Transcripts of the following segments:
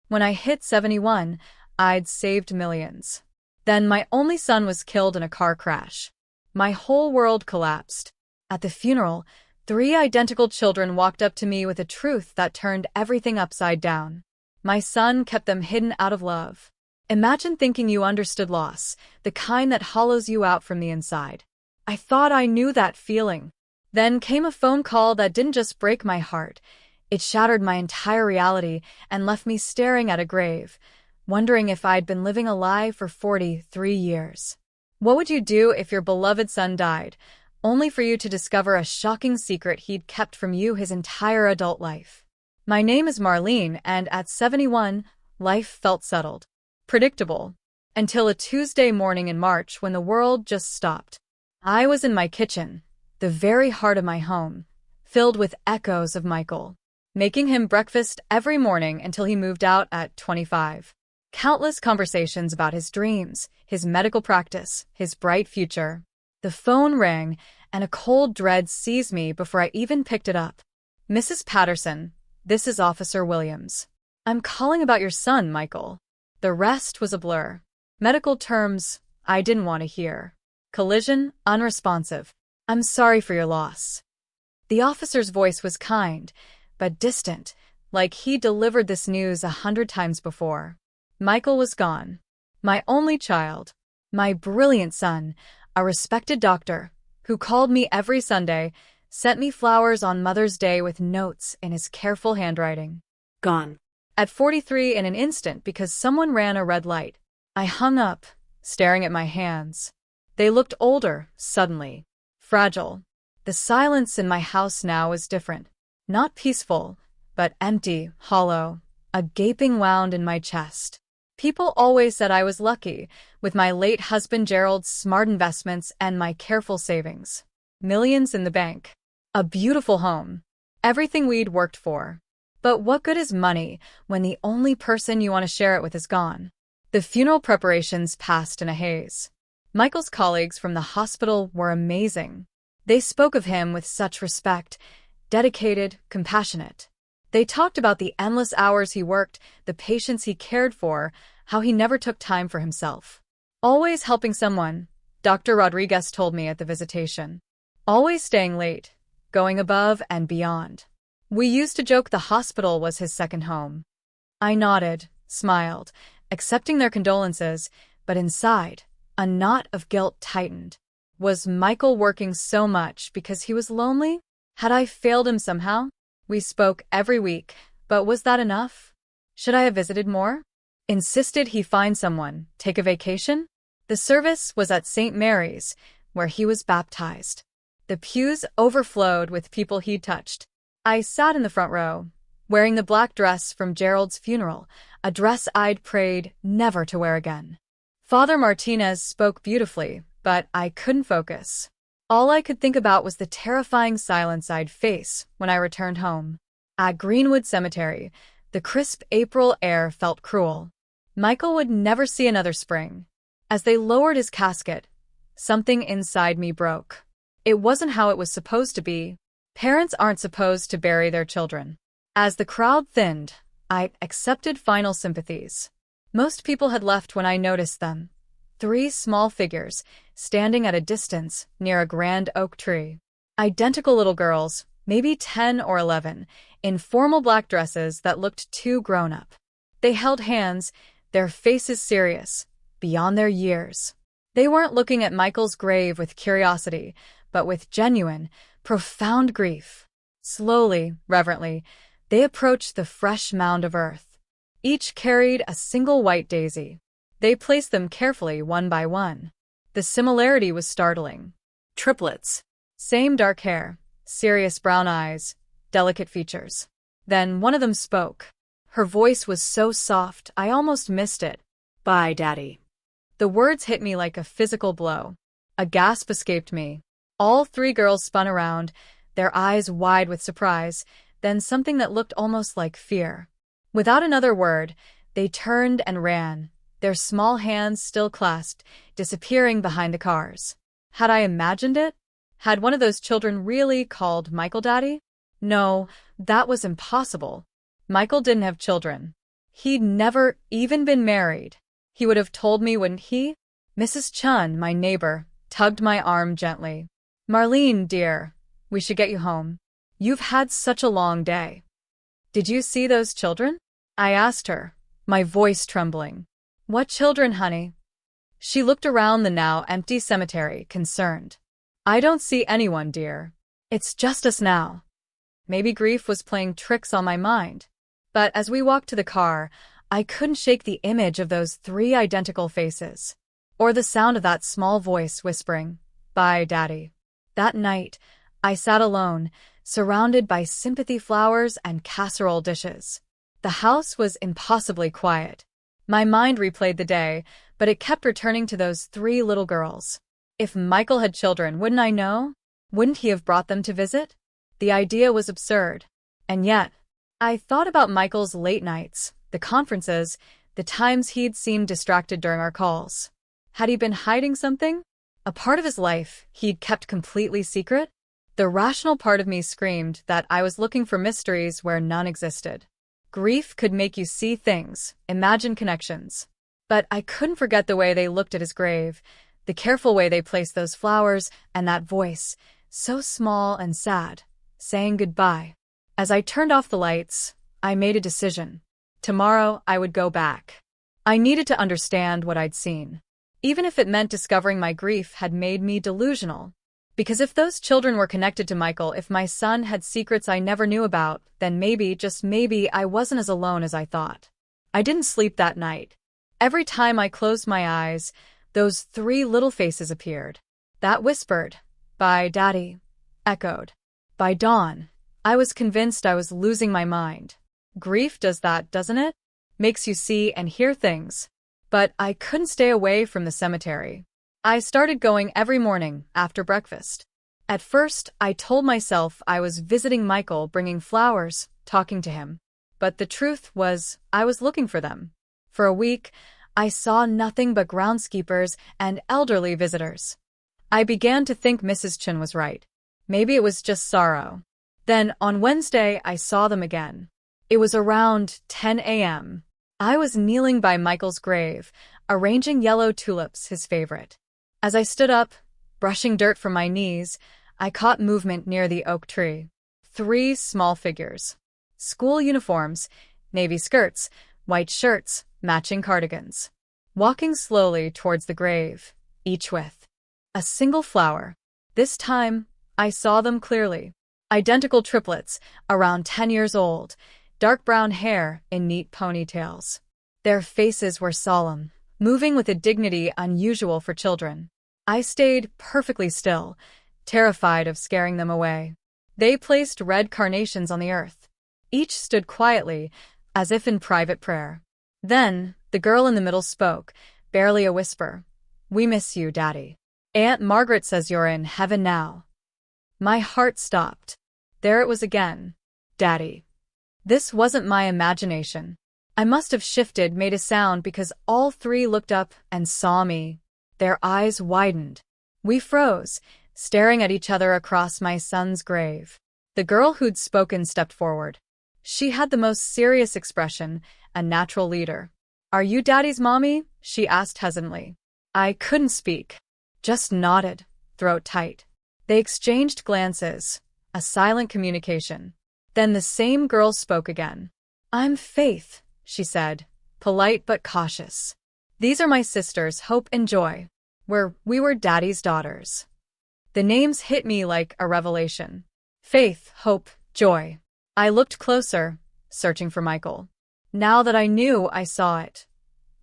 When I hit 71, I'd saved millions. Then my only son was killed in a car crash. My whole world collapsed. At the funeral, 3 identical children walked up to me with a truth that turned everything upside down. My son kept them hidden out of love. Imagine thinking you understood loss, the kind that hollows you out from the inside. I thought I knew that feeling. Then came a phone call that didn't just break my heart. It shattered my entire reality and left me staring at a grave, wondering if I'd been living a lie for 43 years. What would you do if your beloved son died, only for you to discover a shocking secret he'd kept from you his entire adult life? My name is Marlene, and at 71, life felt settled, predictable, until a Tuesday morning in March when the world just stopped. I was in my kitchen, the very heart of my home, filled with echoes of Michael, making him breakfast every morning until he moved out at 25. Countless conversations about his dreams, his medical practice, his bright future. The phone rang, and a cold dread seized me before I even picked it up. "Mrs. Patterson, this is Officer Williams. I'm calling about your son, Michael." The rest was a blur. Medical terms I didn't want to hear. Collision, unresponsive. "I'm sorry for your loss." The officer's voice was kind, but distant, like he delivered this news 100 times before. Michael was gone. My only child. My brilliant son, a respected doctor, who called me every Sunday, sent me flowers on Mother's Day with notes in his careful handwriting. Gone. At 43 in an instant because someone ran a red light. I hung up, staring at my hands. They looked older, suddenly. Fragile. The silence in my house now was different. Not peaceful, but empty, hollow, a gaping wound in my chest. People always said I was lucky, with my late husband Gerald's smart investments and my careful savings. Millions in the bank. A beautiful home. Everything we'd worked for. But what good is money when the only person you want to share it with is gone? The funeral preparations passed in a haze. Michael's colleagues from the hospital were amazing. They spoke of him with such respect, dedicated, compassionate. They talked about the endless hours he worked, the patients he cared for, how he never took time for himself. Always helping someone, Dr. Rodriguez told me at the visitation. Always staying late, going above and beyond. We used to joke the hospital was his second home. I nodded, smiled, accepting their condolences, but inside, a knot of guilt tightened. Was Michael working so much because he was lonely? Had I failed him somehow? We spoke every week, but was that enough? Should I have visited more? Insisted he find someone, take a vacation? The service was at St. Mary's, where he was baptized. The pews overflowed with people he'd touched. I sat in the front row, wearing the black dress from Gerald's funeral, a dress I'd prayed never to wear again. Father Martinez spoke beautifully, but I couldn't focus. All I could think about was the terrifying silence I'd face when I returned home. At Greenwood Cemetery, the crisp April air felt cruel. Michael would never see another spring. As they lowered his casket, something inside me broke. It wasn't how it was supposed to be. Parents aren't supposed to bury their children. As the crowd thinned, I accepted final sympathies. Most people had left when I noticed them. 3 small figures, standing at a distance near a grand oak tree. Identical little girls, maybe 10 or 11, in formal black dresses that looked too grown-up. They held hands, their faces serious, beyond their years. They weren't looking at Michael's grave with curiosity, but with genuine, profound grief. Slowly, reverently, they approached the fresh mound of earth. Each carried a single white daisy. They placed them carefully one by one. The similarity was startling. Triplets. Same dark hair, serious brown eyes, delicate features. Then one of them spoke. Her voice was so soft I almost missed it. "Bye, Daddy." The words hit me like a physical blow. A gasp escaped me. All 3 girls spun around, their eyes wide with surprise, then something that looked almost like fear. Without another word, they turned and ran, their small hands still clasped, disappearing behind the cars. Had I imagined it? Had one of those children really called Michael Daddy? No, that was impossible. Michael didn't have children. He'd never even been married. He would have told me, wouldn't he? Mrs. Chun, my neighbor, tugged my arm gently. Marlene, dear, we should get you home. You've had such a long day. Did you see those children? I asked her, my voice trembling. What children, honey? She looked around the now empty cemetery, concerned. I don't see anyone, dear. It's just us now. Maybe grief was playing tricks on my mind. But as we walked to the car, I couldn't shake the image of those 3 identical faces, or the sound of that small voice whispering, "Bye, Daddy." That night, I sat alone, surrounded by sympathy flowers and casserole dishes. The house was impossibly quiet. My mind replayed the day, but it kept returning to those 3 little girls. If Michael had children, wouldn't I know? Wouldn't he have brought them to visit? The idea was absurd. And yet, I thought about Michael's late nights, the conferences, the times he'd seemed distracted during our calls. Had he been hiding something? A part of his life he'd kept completely secret? The rational part of me screamed that I was looking for mysteries where none existed. Grief could make you see things, imagine connections. But I couldn't forget the way they looked at his grave, the careful way they placed those flowers, and that voice, so small and sad, saying goodbye. As I turned off the lights, I made a decision. Tomorrow, I would go back. I needed to understand what I'd seen, even if it meant discovering my grief had made me delusional. Because if those children were connected to Michael, if my son had secrets I never knew about, then maybe, just maybe, I wasn't as alone as I thought. I didn't sleep that night. Every time I closed my eyes, those 3 little faces appeared. That whispered, "Bye, Daddy," echoed, "By dawn." I was convinced I was losing my mind. Grief does that, doesn't it? Makes you see and hear things. But I couldn't stay away from the cemetery. I started going every morning after breakfast. At first, I told myself I was visiting Michael, bringing flowers, talking to him. But the truth was, I was looking for them. For a week, I saw nothing but groundskeepers and elderly visitors. I began to think Mrs. Chun was right. Maybe it was just sorrow. Then, on Wednesday, I saw them again. It was around 10 a.m. I was kneeling by Michael's grave, arranging yellow tulips, his favorite. As I stood up, brushing dirt from my knees, I caught movement near the oak tree. 3 small figures. School uniforms, navy skirts, white shirts, matching cardigans. Walking slowly towards the grave, each with a single flower. This time, I saw them clearly. Identical triplets, around 10 years old, dark brown hair in neat ponytails. Their faces were solemn, moving with a dignity unusual for children. I stayed perfectly still, terrified of scaring them away. They placed red carnations on the earth. Each stood quietly, as if in private prayer. Then, the girl in the middle spoke, barely a whisper. "We miss you, Daddy. Aunt Margaret says you're in heaven now." My heart stopped. There it was again. Daddy. This wasn't my imagination. I must have shifted, made a sound, because all 3 looked up and saw me. Their eyes widened. We froze, staring at each other across my son's grave. The girl who'd spoken stepped forward. She had the most serious expression, a natural leader. "Are you Daddy's mommy?" she asked hesitantly. I couldn't speak. Just nodded, throat tight. They exchanged glances, a silent communication. Then the same girl spoke again. "I'm Faith," she said, polite but cautious. "These are my sisters, Hope and Joy. We were Daddy's daughters." The names hit me like a revelation. Faith, Hope, Joy. I looked closer, searching for Michael. Now that I knew, I saw it.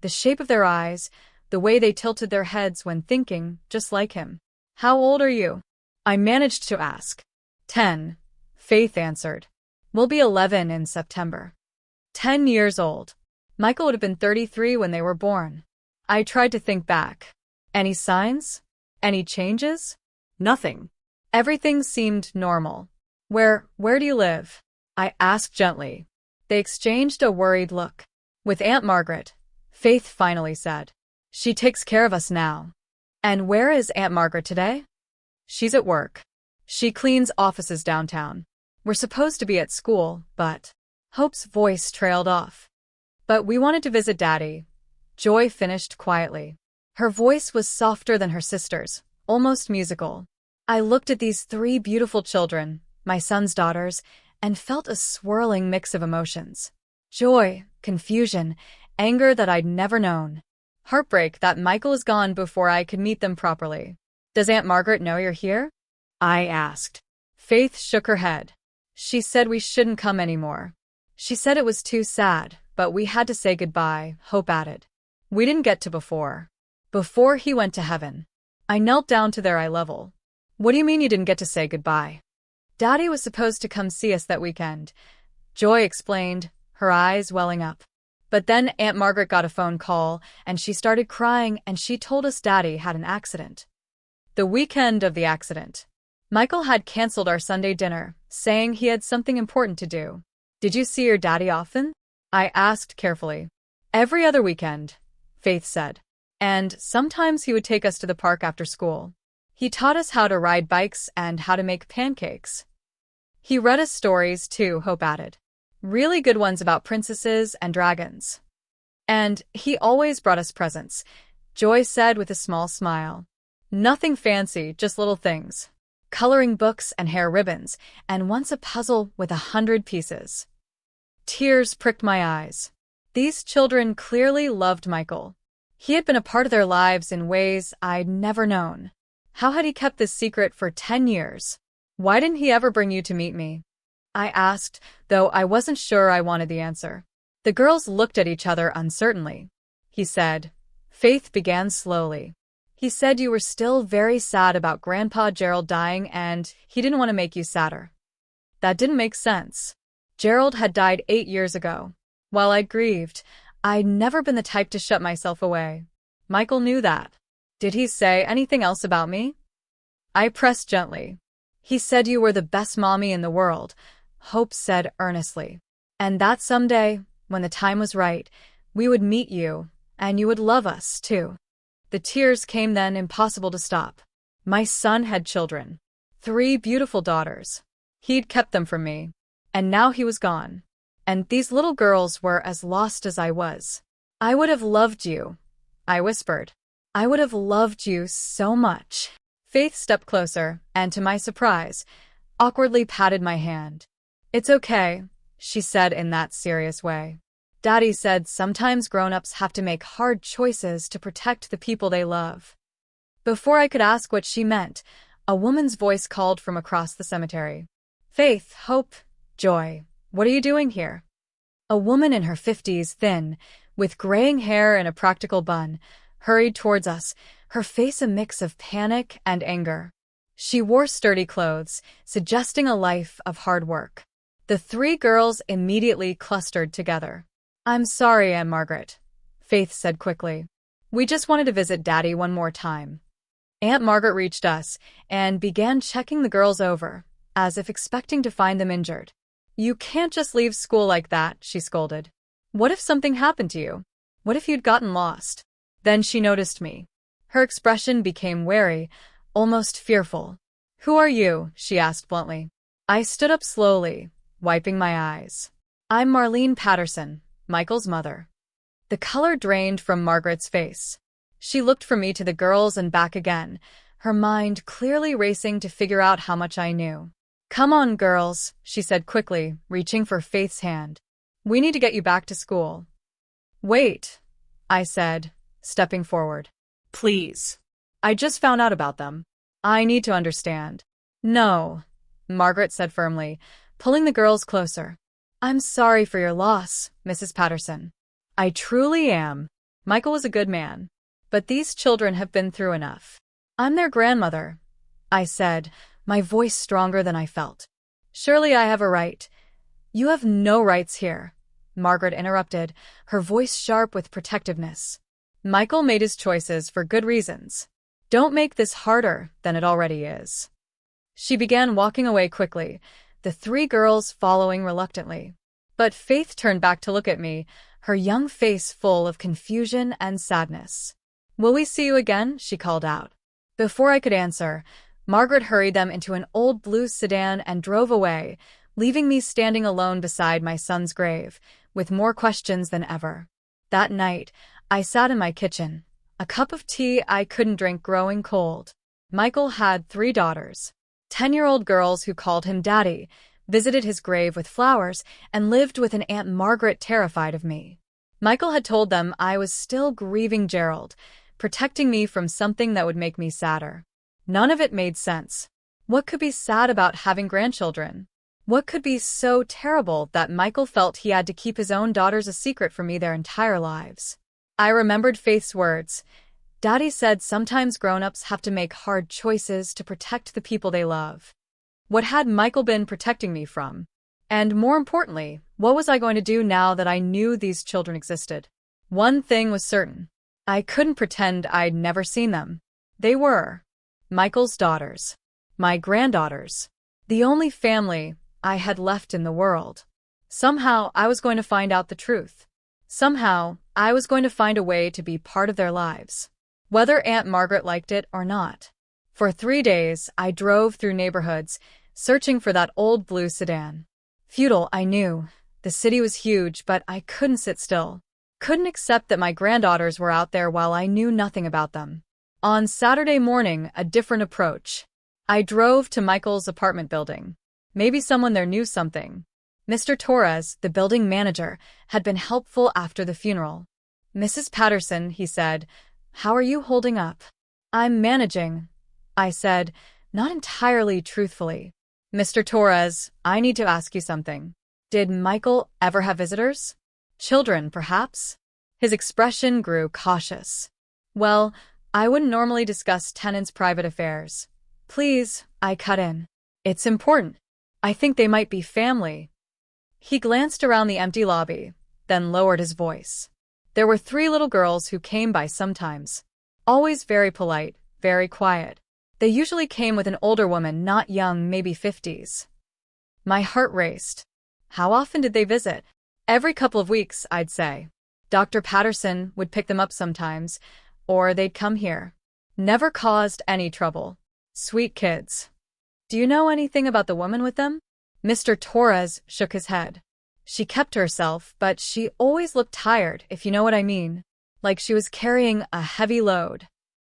The shape of their eyes, the way they tilted their heads when thinking, just like him. "How old are you?" I managed to ask. 10, Faith answered. "We'll be 11 in September." 10 years old. Michael would have been 33 when they were born. I tried to think back. Any signs? Any changes? Nothing. Everything seemed normal. Where do you live?" I asked gently. They exchanged a worried look. "With Aunt Margaret," Faith finally said. "She takes care of us now." "And where is Aunt Margaret today?" "She's at work. She cleans offices downtown. We're supposed to be at school, but..." Hope's voice trailed off. But we wanted to visit Daddy, Joy finished quietly. Her voice was softer than her sister's, almost musical. I looked at these three beautiful children, my son's daughters, and felt a swirling mix of emotions. Joy, confusion, anger that I'd never known. Heartbreak that Michael is gone before I could meet them properly. Does Aunt Margaret know you're here? I asked. Faith shook her head. She said we shouldn't come anymore. She said it was too sad, but we had to say goodbye, Hope added. We didn't get to before. Before he went to heaven. I knelt down to their eye level. What do you mean you didn't get to say goodbye? Daddy was supposed to come see us that weekend. Joy explained, her eyes welling up. But then Aunt Margaret got a phone call, and she started crying, and she told us Daddy had an accident. The weekend of the accident. Michael had canceled our Sunday dinner, saying he had something important to do. Did you see your daddy often? I asked carefully. Every other weekend, Faith said. And sometimes he would take us to the park after school. He taught us how to ride bikes and how to make pancakes. He read us stories too, Hope added. Really good ones about princesses and dragons. And he always brought us presents, Joy said with a small smile. Nothing fancy, just little things. Coloring books and hair ribbons, and once a puzzle with 100 pieces. Tears pricked my eyes. These children clearly loved Michael. He had been a part of their lives in ways I'd never known. How had he kept this secret for 10 years? Why didn't he ever bring you to meet me? I asked, though I wasn't sure I wanted the answer. The girls looked at each other uncertainly. He said. Faith began slowly. He said you were still very sad about Grandpa Gerald dying and he didn't want to make you sadder. That didn't make sense. Gerald had died 8 years ago. While I grieved, I'd never been the type to shut myself away. Michael knew that. Did he say anything else about me? I pressed gently. He said you were the best mommy in the world, Hope said earnestly. And that someday, when the time was right, we would meet you, and you would love us, too. The tears came then, impossible to stop. My son had children. 3 beautiful daughters. He'd kept them from me. And now he was gone. And these little girls were as lost as I was. I would have loved you, I whispered. I would have loved you so much. Faith stepped closer, and to my surprise, awkwardly patted my hand. It's okay, she said in that serious way. Daddy said sometimes grown-ups have to make hard choices to protect the people they love. Before I could ask what she meant, a woman's voice called from across the cemetery. Faith, Hope, Joy, what are you doing here? A woman in her 50s, thin, with graying hair and a practical bun, hurried towards us, her face a mix of panic and anger. She wore sturdy clothes, suggesting a life of hard work. The 3 girls immediately clustered together. I'm sorry, Aunt Margaret, Faith said quickly. We just wanted to visit Daddy one more time. Aunt Margaret reached us and began checking the girls over, as if expecting to find them injured. You can't just leave school like that, she scolded. What if something happened to you? What if you'd gotten lost? Then she noticed me. Her expression became wary, almost fearful. Who are you? She asked bluntly. I stood up slowly, wiping my eyes. I'm Marlene Patterson, Michael's mother. The color drained from Margaret's face. She looked from me to the girls and back again, her mind clearly racing to figure out how much I knew. Come on, girls, she said quickly, reaching for Faith's hand. We need to get you back to school. Wait, I said, stepping forward. Please. I just found out about them. I need to understand. No, Margaret said firmly, pulling the girls closer. I'm sorry for your loss, Mrs. Patterson. I truly am. Michael was a good man. But these children have been through enough. I'm their grandmother, I said, my voice stronger than I felt. Surely I have a right. You have no rights here, Margaret interrupted, her voice sharp with protectiveness. Michael made his choices for good reasons. Don't make this harder than it already is. She began walking away quickly, the 3 girls following reluctantly. But Faith turned back to look at me, her young face full of confusion and sadness. Will we see you again? She called out. Before I could answer, Margaret hurried them into an old blue sedan and drove away, leaving me standing alone beside my son's grave, with more questions than ever. That night, I sat in my kitchen, a cup of tea I couldn't drink growing cold. Michael had 3 daughters, 10-year-old girls who called him Daddy, visited his grave with flowers, and lived with an Aunt Margaret terrified of me. Michael had told them I was still grieving Gerald, protecting me from something that would make me sadder. None of it made sense. What could be sad about having grandchildren? What could be so terrible that Michael felt he had to keep his own daughters a secret from me their entire lives? I remembered Faith's words. Daddy said sometimes grown-ups have to make hard choices to protect the people they love. What had Michael been protecting me from? And more importantly, what was I going to do now that I knew these children existed? One thing was certain. I couldn't pretend I'd never seen them. They were Michael's daughters. My granddaughters. The only family I had left in the world. Somehow, I was going to find out the truth. Somehow, I was going to find a way to be part of their lives. Whether Aunt Margaret liked it or not. For 3 days, I drove through neighborhoods, searching for that old blue sedan. Futile, I knew. The city was huge, but I couldn't sit still. Couldn't accept that my granddaughters were out there while I knew nothing about them. On Saturday morning, a different approach. I drove to Michael's apartment building. Maybe someone there knew something. Mr. Torres, the building manager, had been helpful after the funeral. Mrs. Patterson, he said, how are you holding up? I'm managing, I said, not entirely truthfully. Mr. Torres, I need to ask you something. Did Michael ever have visitors? Children, perhaps? His expression grew cautious. Well, I wouldn't normally discuss tenants' private affairs. Please, I cut in. It's important. I think they might be family. He glanced around the empty lobby, then lowered his voice. There were 3 little girls who came by sometimes. Always very polite, very quiet. They usually came with an older woman, not young, maybe 50s. My heart raced. How often did they visit? Every couple of weeks, I'd say. Dr. Patterson would pick them up sometimes, or they'd come here. Never caused any trouble. Sweet kids. Do you know anything about the woman with them? Mr. Torres shook his head. She kept to herself, but she always looked tired, if you know what I mean. Like she was carrying a heavy load.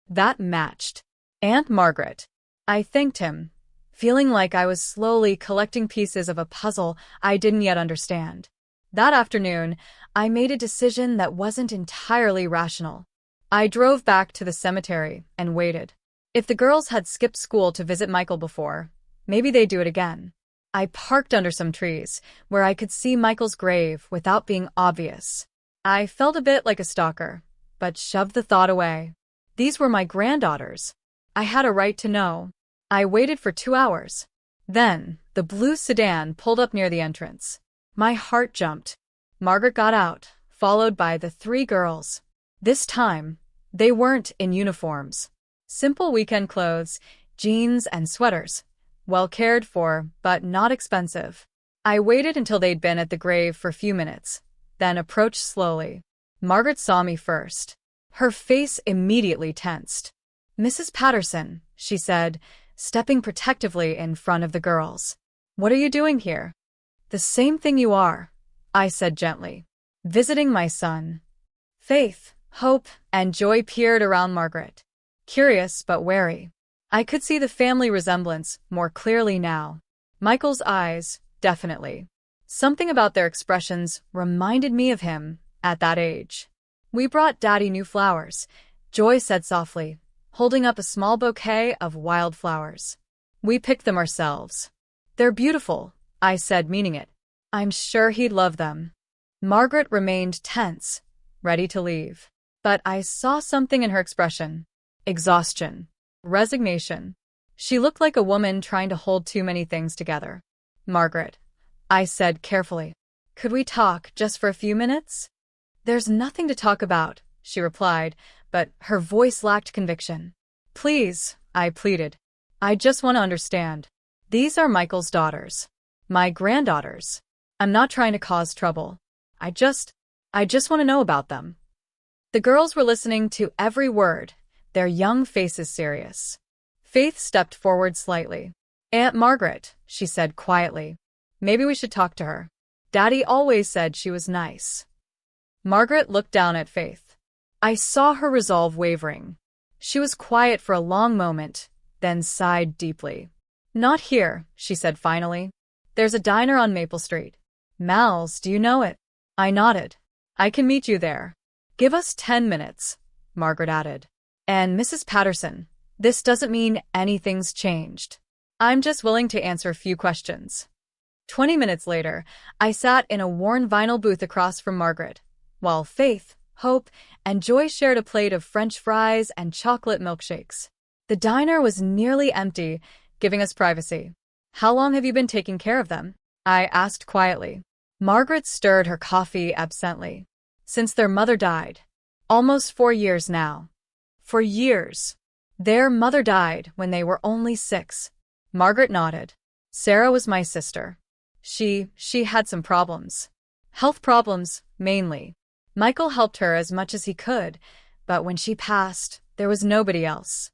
That matched. Aunt Margaret. I thanked him, feeling like I was slowly collecting pieces of a puzzle I didn't yet understand. That afternoon, I made a decision that wasn't entirely rational. I drove back to the cemetery and waited. If the girls had skipped school to visit Michael before, maybe they'd do it again. I parked under some trees, where I could see Michael's grave without being obvious. I felt a bit like a stalker, but shoved the thought away. These were my granddaughters. I had a right to know. I waited for 2 hours. Then, the blue sedan pulled up near the entrance. My heart jumped. Margaret got out, followed by the 3 girls. This time, they weren't in uniforms. Simple weekend clothes, jeans and sweaters. Well cared for, but not expensive. I waited until they'd been at the grave for a few minutes, then approached slowly. Margaret saw me first. Her face immediately tensed. Mrs. Patterson, she said, stepping protectively in front of the girls. What are you doing here? The same thing you are, I said gently. Visiting my son. Faith, hope, and joy peered around Margaret. Curious but wary. I could see the family resemblance more clearly now. Michael's eyes, definitely. Something about their expressions reminded me of him at that age. We brought Daddy new flowers, Joy said softly, holding up a small bouquet of wildflowers. We picked them ourselves. They're beautiful, I said, meaning it. I'm sure he'd love them. Margaret remained tense, ready to leave. But I saw something in her expression. Exhaustion. Resignation. She looked like a woman trying to hold too many things together. Margaret, I said carefully, could we talk just for a few minutes? There's nothing to talk about, she replied, but her voice lacked conviction. Please, I pleaded. I just want to understand. These are Michael's daughters. My granddaughters. I'm not trying to cause trouble. I just want to know about them. The girls were listening to every word, their young faces serious. Faith stepped forward slightly. Aunt Margaret, she said quietly. Maybe we should talk to her. Daddy always said she was nice. Margaret looked down at Faith. I saw her resolve wavering. She was quiet for a long moment, then sighed deeply. Not here, she said finally. There's a diner on Maple Street. Mal's, do you know it? I nodded. I can meet you there. Give us 10 minutes, Margaret added. And Mrs. Patterson, this doesn't mean anything's changed. I'm just willing to answer a few questions. 20 minutes later, I sat in a worn vinyl booth across from Margaret, while Faith, Hope, and Joy shared a plate of French fries and chocolate milkshakes. The diner was nearly empty, giving us privacy. How long have you been taking care of them? I asked quietly. Margaret stirred her coffee absently. Since their mother died. Almost 4 years now. For years. Their mother died when they were only 6. Margaret nodded. Sarah was my sister. She had some problems. Health problems, mainly. Michael helped her as much as he could, but when she passed, there was nobody else.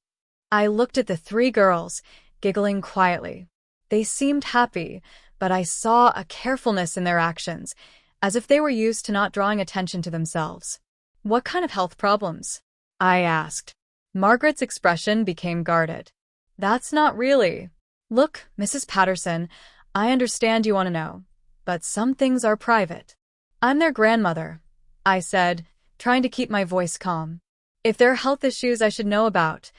I looked at the 3 girls, giggling quietly. They seemed happy, but I saw a carefulness in their actions, as if they were used to not drawing attention to themselves. What kind of health problems? I asked. Margaret's expression became guarded. That's not really. Look, Mrs. Patterson, I understand you want to know, but some things are private. I'm their grandmother, I said, trying to keep my voice calm. If there are health issues I should know about.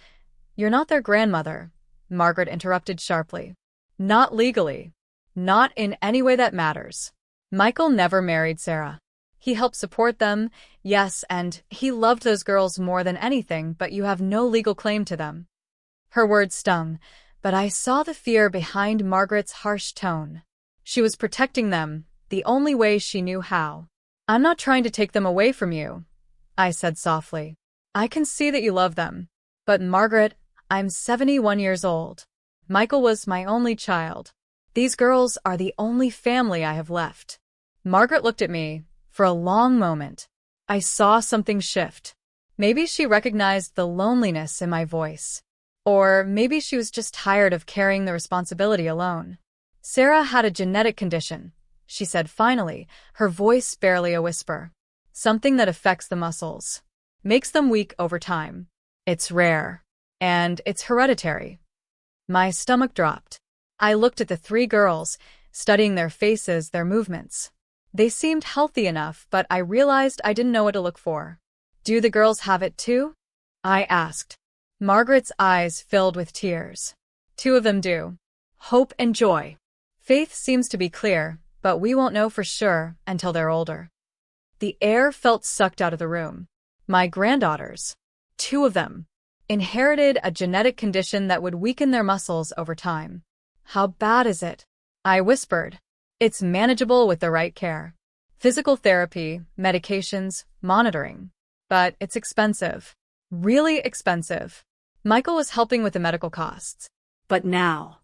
You're not their grandmother, Margaret interrupted sharply. Not legally. Not in any way that matters. Michael never married Sarah. He helped support them, yes, and he loved those girls more than anything, but you have no legal claim to them. Her words stung, but I saw the fear behind Margaret's harsh tone. She was protecting them, the only way she knew how. I'm not trying to take them away from you, I said softly. I can see that you love them. But Margaret, I'm 71 years old. Michael was my only child. These girls are the only family I have left. Margaret looked at me for a long moment. I saw something shift. Maybe she recognized the loneliness in my voice. Or maybe she was just tired of carrying the responsibility alone. Sarah had a genetic condition, she said finally, her voice barely a whisper. Something that affects the muscles. Makes them weak over time. It's rare. And it's hereditary. My stomach dropped. I looked at the 3 girls, studying their faces, their movements. They seemed healthy enough, but I realized I didn't know what to look for. Do the girls have it too? I asked. Margaret's eyes filled with tears. 2 of them do. Hope and Joy. Faith seems to be clear, but we won't know for sure until they're older. The air felt sucked out of the room. My granddaughters, 2 of them, inherited a genetic condition that would weaken their muscles over time. How bad is it? I whispered. It's manageable with the right care. Physical therapy, medications, monitoring. But it's expensive. Really expensive. Michael was helping with the medical costs. But now.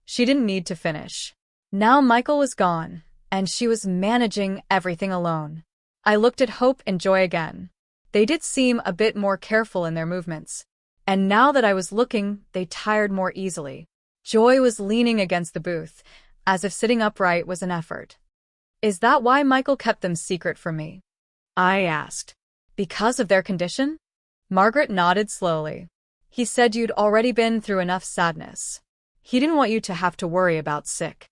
She didn't need to finish. Now Michael was gone, and she was managing everything alone. I looked at Hope and Joy again. They did seem a bit more careful in their movements. And now that I was looking, they tired more easily. Joy was leaning against the booth, as if sitting upright was an effort. Is that why Michael kept them secret from me? I asked. Because of their condition? Margaret nodded slowly. He said you'd already been through enough sadness. He didn't want you to have to worry about sick.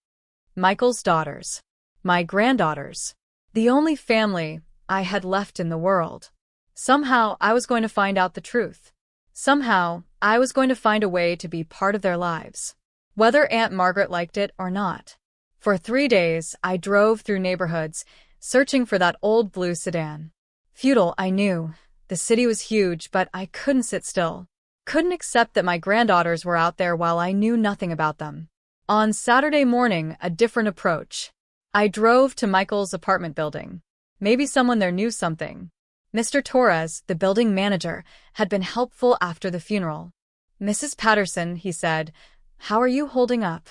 Michael's daughters. My granddaughters. The only family I had left in the world. Somehow I was going to find out the truth. Somehow I was going to find a way to be part of their lives. Whether Aunt Margaret liked it or not. For 3 days, I drove through neighborhoods, searching for that old blue sedan. Futile, I knew. The city was huge, but I couldn't sit still. Couldn't accept that my granddaughters were out there while I knew nothing about them. On Saturday morning, a different approach. I drove to Michael's apartment building. Maybe someone there knew something. Mr. Torres, the building manager, had been helpful after the funeral. Mrs. Patterson, he said, how are you holding up?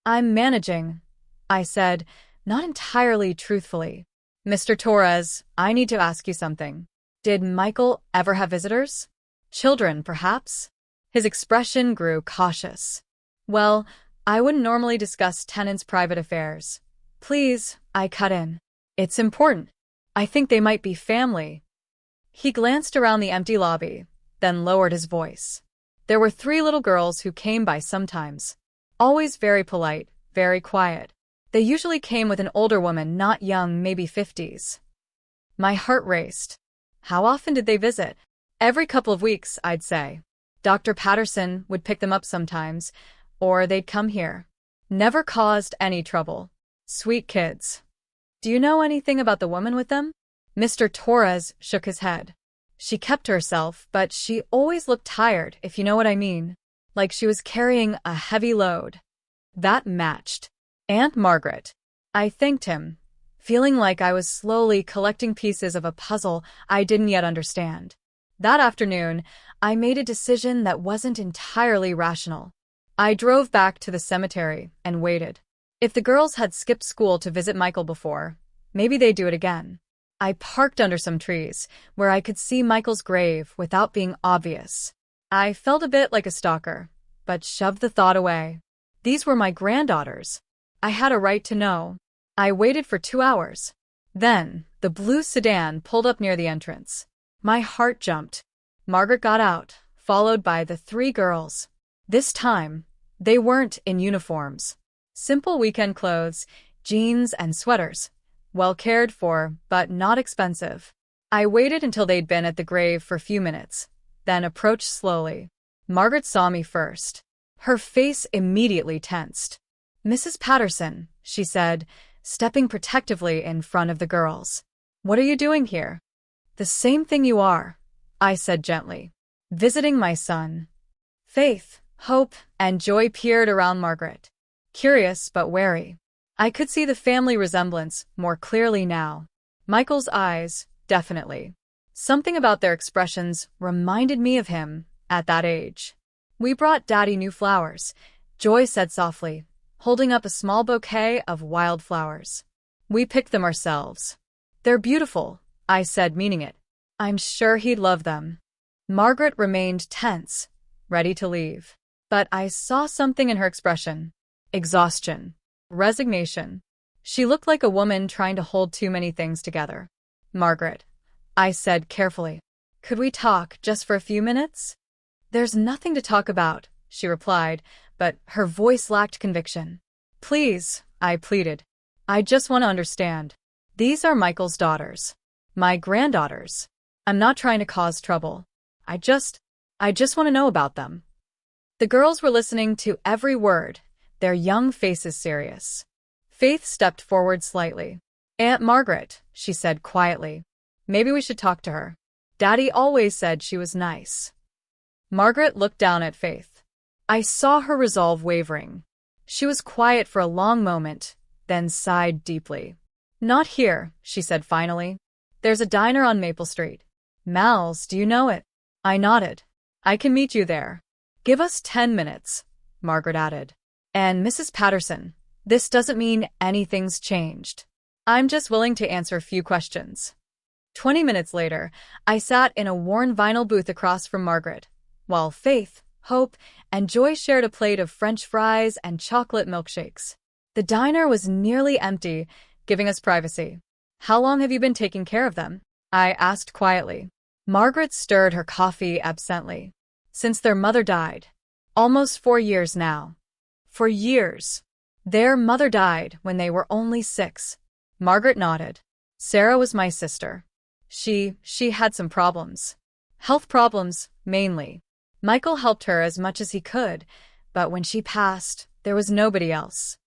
I'm managing, I said, not entirely truthfully. Mr. Torres, I need to ask you something. Did Michael ever have visitors? Children, perhaps? His expression grew cautious. Well, I wouldn't normally discuss tenants' private affairs. Please, I cut in. It's important. I think they might be family. He glanced around the empty lobby, then lowered his voice. There were 3 little girls who came by sometimes. Always very polite, very quiet. They usually came with an older woman, not young, maybe 50s. My heart raced. How often did they visit? Every couple of weeks, I'd say. Dr. Patterson would pick them up sometimes, or they'd come here. Never caused any trouble. Sweet kids. Do you know anything about the woman with them? Mr. Torres shook his head. She kept to herself, but she always looked tired, if you know what I mean. Like she was carrying a heavy load. That matched. Aunt Margaret. I thanked him, feeling like I was slowly collecting pieces of a puzzle I didn't yet understand. That afternoon, I made a decision that wasn't entirely rational. I drove back to the cemetery and waited. If the girls had skipped school to visit Michael before, maybe they'd do it again. I parked under some trees, where I could see Michael's grave without being obvious. I felt a bit like a stalker, but shoved the thought away. These were my granddaughters. I had a right to know. I waited for 2 hours. Then, the blue sedan pulled up near the entrance. My heart jumped. Margaret got out, followed by the 3 girls. This time, they weren't in uniforms. Simple weekend clothes, jeans and sweaters. Well cared for, but not expensive. I waited until they'd been at the grave for a few minutes, then approached slowly. Margaret saw me first. Her face immediately tensed. "Mrs. Patterson," she said, stepping protectively in front of the girls. "What are you doing here?" "The same thing you are," I said gently. "Visiting my son." Faith, hope, and joy peered around Margaret. Curious but wary. I could see the family resemblance more clearly now. Michael's eyes, definitely. Something about their expressions reminded me of him at that age. "We brought Daddy new flowers," Joy said softly, holding up a small bouquet of wildflowers. "We picked them ourselves." "They're beautiful," I said, meaning it. "I'm sure he'd love them." Margaret remained tense, ready to leave. But I saw something in her expression. Exhaustion. Resignation. She looked like a woman trying to hold too many things together. "Margaret," I said carefully, "could we talk just for a few minutes?" "There's nothing to talk about," she replied, but her voice lacked conviction. "Please," I pleaded. "I just want to understand. These are Michael's daughters. My granddaughters. I'm not trying to cause trouble. I just want to know about them." The girls were listening to every word, their young faces serious. Faith stepped forward slightly. "Aunt Margaret," she said quietly. "Maybe we should talk to her. Daddy always said she was nice." Margaret looked down at Faith. I saw her resolve wavering. She was quiet for a long moment, then sighed deeply. "Not here," she said finally. "There's a diner on Maple Street. Mal's, do you know it?" I nodded. "I can meet you there." "Give us 10 minutes," Margaret added. "And Mrs. Patterson, this doesn't mean anything's changed. I'm just willing to answer a few questions." 20 minutes later, I sat in a worn vinyl booth across from Margaret, while Faith, Hope, and Joy shared a plate of French fries and chocolate milkshakes. The diner was nearly empty, giving us privacy. "How long have you been taking care of them?" I asked quietly. Margaret stirred her coffee absently. "Since their mother died. Almost 4 years now." "For years." "Their mother died when they were only 6. Margaret nodded. "Sarah was my sister. She had some problems. Health problems, mainly. Michael helped her as much as he could, but when she passed, there was nobody else."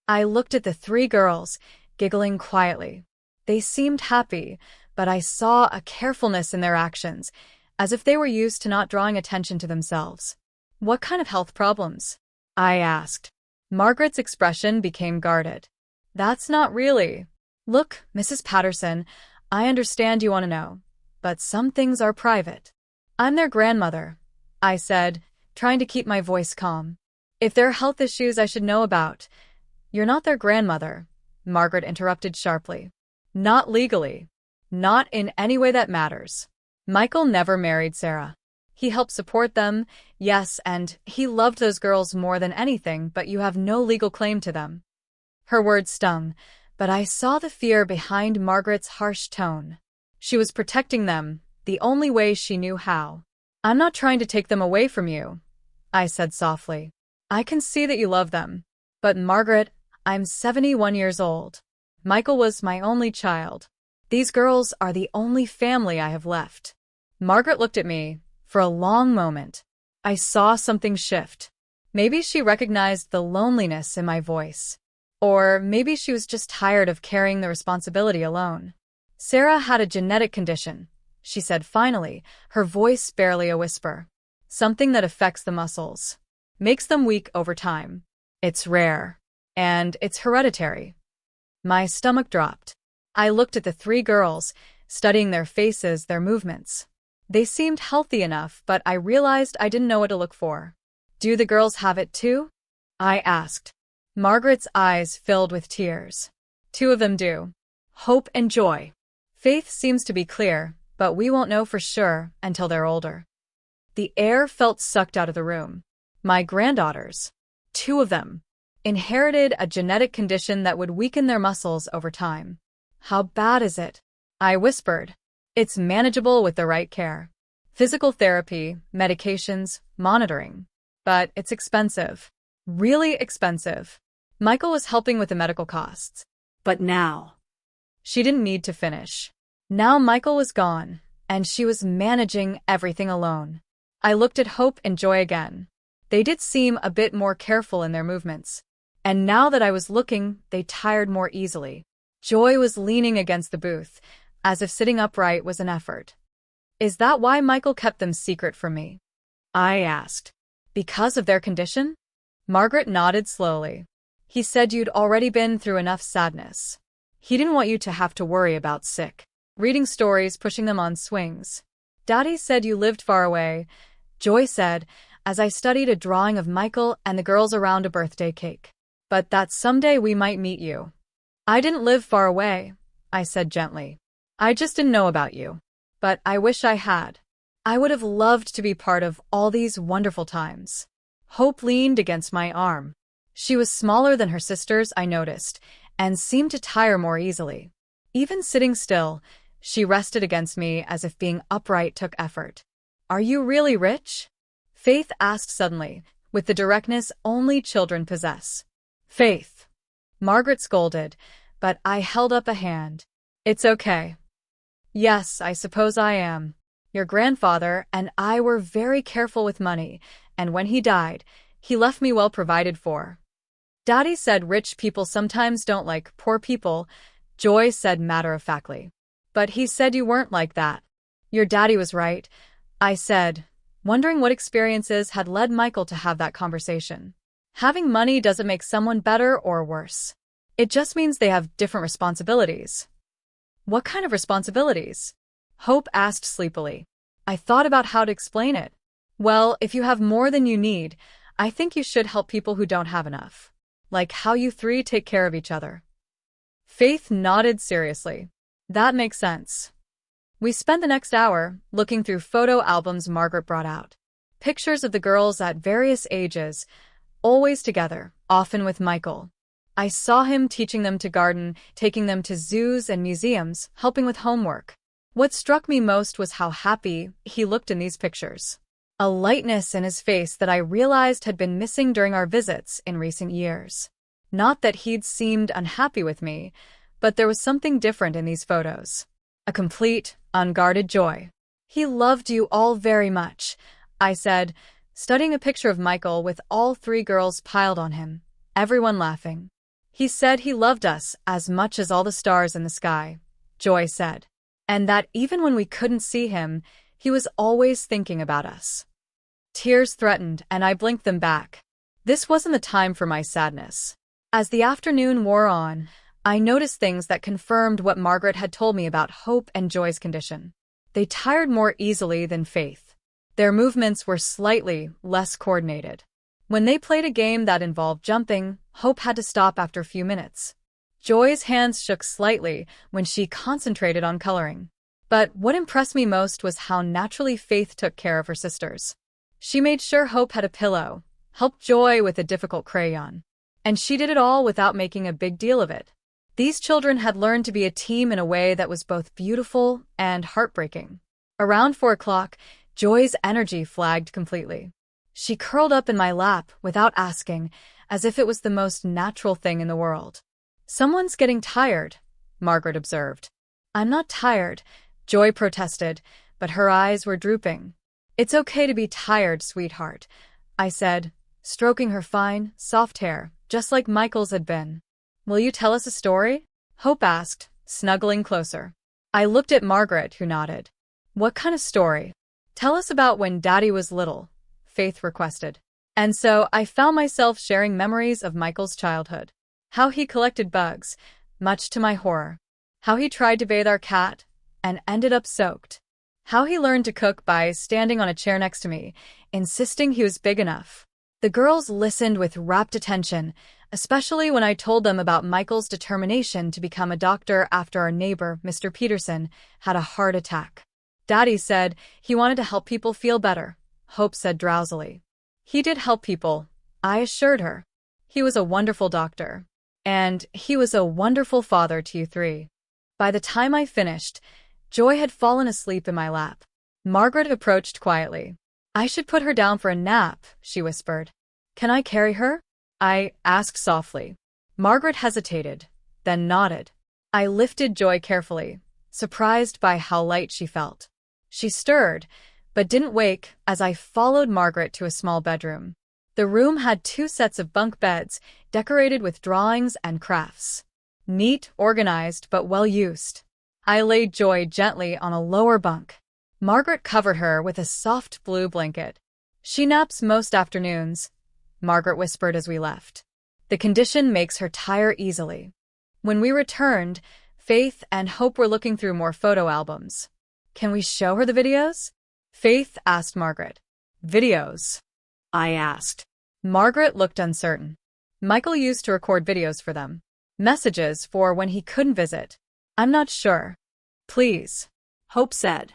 I looked at the 3 girls, giggling quietly. They seemed happy, but I saw a carefulness in their actions, as if they were used to not drawing attention to themselves. "What kind of health problems?" I asked. Margaret's expression became guarded. "That's not really." "Look, Mrs. Patterson, I understand you want to know, but some things are private." "I'm their grandmother," I said, trying to keep my voice calm. "If there are health issues I should know about—" "You're not their grandmother," Margaret interrupted sharply. "Not legally. Not in any way that matters. Michael never married Sarah. He helped support them, yes, and he loved those girls more than anything, but you have no legal claim to them." Her words stung, but I saw the fear behind Margaret's harsh tone. She was protecting them, the only way she knew how. "I'm not trying to take them away from you," I said softly. "I can see that you love them. But Margaret, I'm 71 years old. Michael was my only child. These girls are the only family I have left." Margaret looked at me for a long moment. I saw something shift. Maybe she recognized the loneliness in my voice. Or maybe she was just tired of carrying the responsibility alone. "Sarah had a genetic condition," she said finally, her voice barely a whisper. "Something that affects the muscles. Makes them weak over time. It's rare. And it's hereditary." My stomach dropped. I looked at the three girls, studying their faces, their movements. They seemed healthy enough, but I realized I didn't know what to look for. "Do the girls have it too?" I asked. Margaret's eyes filled with tears. "Two of them do. Hope and Joy. Faith seems to be clear, but we won't know for sure until they're older." The air felt sucked out of the room. My granddaughters, two of them, inherited a genetic condition that would weaken their muscles over time. "How bad is it?" I whispered. "It's manageable with the right care. Physical therapy, medications, monitoring. But it's expensive. Really expensive." Michael was helping with the medical costs. But now... She didn't need to finish. Now Michael was gone, and she was managing everything alone. I looked at Hope and Joy again. They did seem a bit more careful in their movements. And now that I was looking, they tired more easily. Joy was leaning against the booth, as if sitting upright was an effort. "Is that why Michael kept them secret from me?" I asked. "Because of their condition?" Margaret nodded slowly. "He said you'd already been through enough sadness. He didn't want you to have to worry about sick reading stories, pushing them on swings. Daddy said you lived far away," Joy said, as I studied a drawing of Michael and the girls around a birthday cake. "But that someday we might meet you." "I didn't live far away," I said gently. "I just didn't know about you. But I wish I had. I would have loved to be part of all these wonderful times." Hope leaned against my arm. She was smaller than her sisters, I noticed, and seemed to tire more easily. Even sitting still, she rested against me as if being upright took effort. "Are you really rich?" Faith asked suddenly, with the directness only children possess. "Faith!" Margaret scolded, but I held up a hand. "It's okay." "Yes, I suppose I am. Your grandfather and I were very careful with money, and when he died, he left me well provided for." "Daddy said rich people sometimes don't like poor people," Joy said matter-of-factly. "But he said you weren't like that." "Your daddy was right," I said, wondering what experiences had led Michael to have that conversation. Having money doesn't make someone better or worse. It just means they have different responsibilities. "What kind of responsibilities?" Hope asked sleepily. I thought about how to explain it. "Well, if you have more than you need, I think you should help people who don't have enough. Like how you three take care of each other." Faith nodded seriously. "That makes sense." We spent the next hour looking through photo albums Margaret brought out. Pictures of the girls at various ages, always together, often with Michael. I saw him teaching them to garden, taking them to zoos and museums, helping with homework. What struck me most was how happy he looked in these pictures. A lightness in his face that I realized had been missing during our visits in recent years. Not that he'd seemed unhappy with me, but there was something different in these photos. A complete, unguarded joy. "He loved you all very much," I said, studying a picture of Michael with all three girls piled on him, everyone laughing. "He said he loved us as much as all the stars in the sky," Joy said. "And that even when we couldn't see him, he was always thinking about us." Tears threatened, and I blinked them back. This wasn't the time for my sadness. As the afternoon wore on, I noticed things that confirmed what Margaret had told me about Hope and Joy's condition. They tired more easily than Faith. Their movements were slightly less coordinated. When they played a game that involved jumping, Hope had to stop after a few minutes. Joy's hands shook slightly when she concentrated on coloring. But what impressed me most was how naturally Faith took care of her sisters. She made sure Hope had a pillow, helped Joy with a difficult crayon. And she did it all without making a big deal of it. These children had learned to be a team in a way that was both beautiful and heartbreaking. Around 4 o'clock, Joy's energy flagged completely. She curled up in my lap without asking, as if it was the most natural thing in the world. "Someone's getting tired," Margaret observed. "I'm not tired," Joy protested, but her eyes were drooping. "It's okay to be tired, sweetheart," I said, stroking her fine, soft hair, just like Michael's had been. "Will you tell us a story?" Hope asked, snuggling closer. I looked at Margaret, who nodded. "What kind of story?" "Tell us about when Daddy was little," Faith requested. And so I found myself sharing memories of Michael's childhood. How he collected bugs, much to my horror. How he tried to bathe our cat and ended up soaked. How he learned to cook by standing on a chair next to me, insisting he was big enough. The girls listened with rapt attention, especially when I told them about Michael's determination to become a doctor after our neighbor, Mr. Peterson, had a heart attack. "Daddy said he wanted to help people feel better," Hope said drowsily. "He did help people," I assured her. "He was a wonderful doctor. And he was a wonderful father to you three." By the time I finished, Joy had fallen asleep in my lap. Margaret approached quietly. "I should put her down for a nap," she whispered. "Can I carry her?" I asked softly. Margaret hesitated, then nodded. I lifted Joy carefully, surprised by how light she felt. She stirred, but didn't wake as I followed Margaret to a small bedroom. The room had 2 sets of bunk beds, decorated with drawings and crafts. Neat, organized, but well-used. I laid Joy gently on a lower bunk. Margaret covered her with a soft blue blanket. "She naps most afternoons," Margaret whispered as we left. "The condition makes her tire easily." When we returned, Faith and Hope were looking through more photo albums. "Can we show her the videos?" Faith asked Margaret. "Videos?" I asked. Margaret looked uncertain. "Michael used to record videos for them. Messages for when he couldn't visit." "I'm not sure." "Please," Hope said.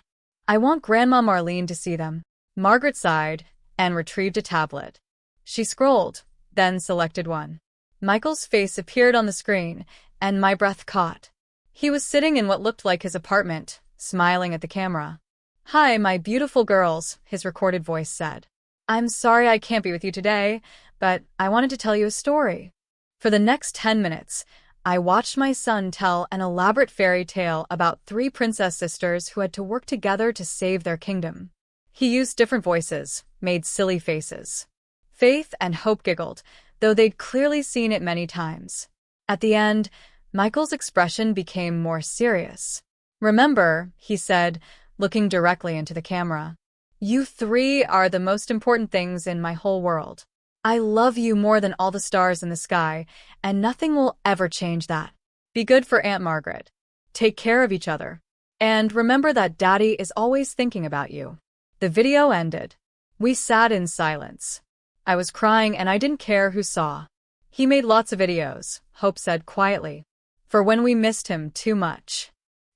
"I want Grandma Marlene to see them." Margaret sighed and retrieved a tablet. She scrolled, then selected one. Michael's face appeared on the screen, and my breath caught. He was sitting in what looked like his apartment, smiling at the camera. "Hi, my beautiful girls," his recorded voice said. "I'm sorry I can't be with you today, but I wanted to tell you a story." For the next 10 minutes, I watched my son tell an elaborate fairy tale about 3 princess sisters who had to work together to save their kingdom. He used different voices, made silly faces. Faith and Hope giggled, though they'd clearly seen it many times. At the end, Michael's expression became more serious. "Remember," he said, looking directly into the camera, "you 3 are the most important things in my whole world. I love you more than all the stars in the sky, and nothing will ever change that. Be good for Aunt Margaret. Take care of each other. And remember that Daddy is always thinking about you." The video ended. We sat in silence. I was crying and I didn't care who saw. "He made lots of videos," Hope said quietly, "for when we missed him too much."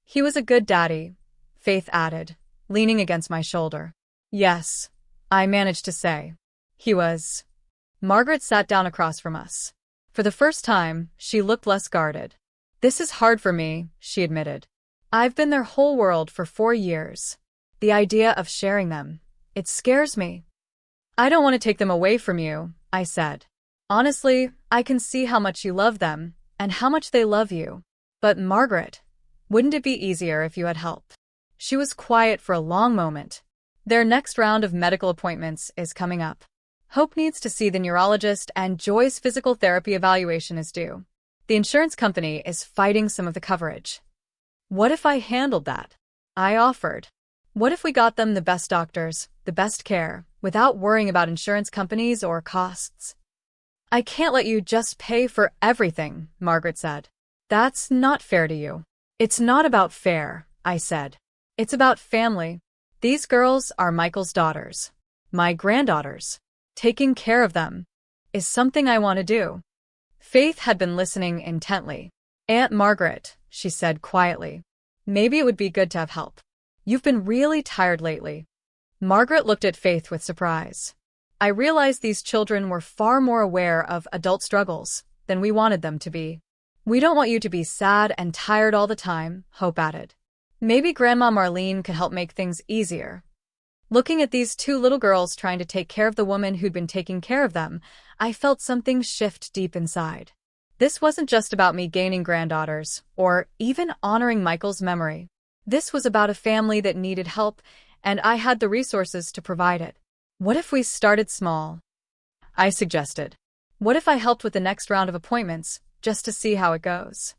"He was a good daddy," Faith added, leaning against my shoulder. "Yes," I managed to say. "He was." Margaret sat down across from us. For the first time, she looked less guarded. "This is hard for me," she admitted. "I've been their whole world for 4 years. The idea of sharing them, it scares me." "I don't want to take them away from you," I said. "Honestly, I can see how much you love them, and how much they love you. But Margaret, wouldn't it be easier if you had help?" She was quiet for a long moment. "Their next round of medical appointments is coming up. Hope needs to see the neurologist and Joy's physical therapy evaluation is due. The insurance company is fighting some of the coverage." "What if I handled that?" I offered. "What if we got them the best doctors, the best care, without worrying about insurance companies or costs?" "I can't let you just pay for everything," Margaret said. "That's not fair to you." "It's not about fair," I said. "It's about family. These girls are Michael's daughters, my granddaughters. Taking care of them is something I want to do." Faith had been listening intently. "Aunt Margaret," she said quietly, "maybe it would be good to have help. You've been really tired lately." Margaret looked at Faith with surprise. I realized these children were far more aware of adult struggles than we wanted them to be. We don't want you to be sad and tired all the time, Hope added. Maybe Grandma Marlene could help make things easier. Looking at these two little girls trying to take care of the woman who'd been taking care of them, I felt something shift deep inside. This wasn't just about me gaining granddaughters, or even honoring Michael's memory. This was about a family that needed help, and I had the resources to provide it. What if we started small? I suggested. What if I helped with the next round of appointments, just to see how it goes?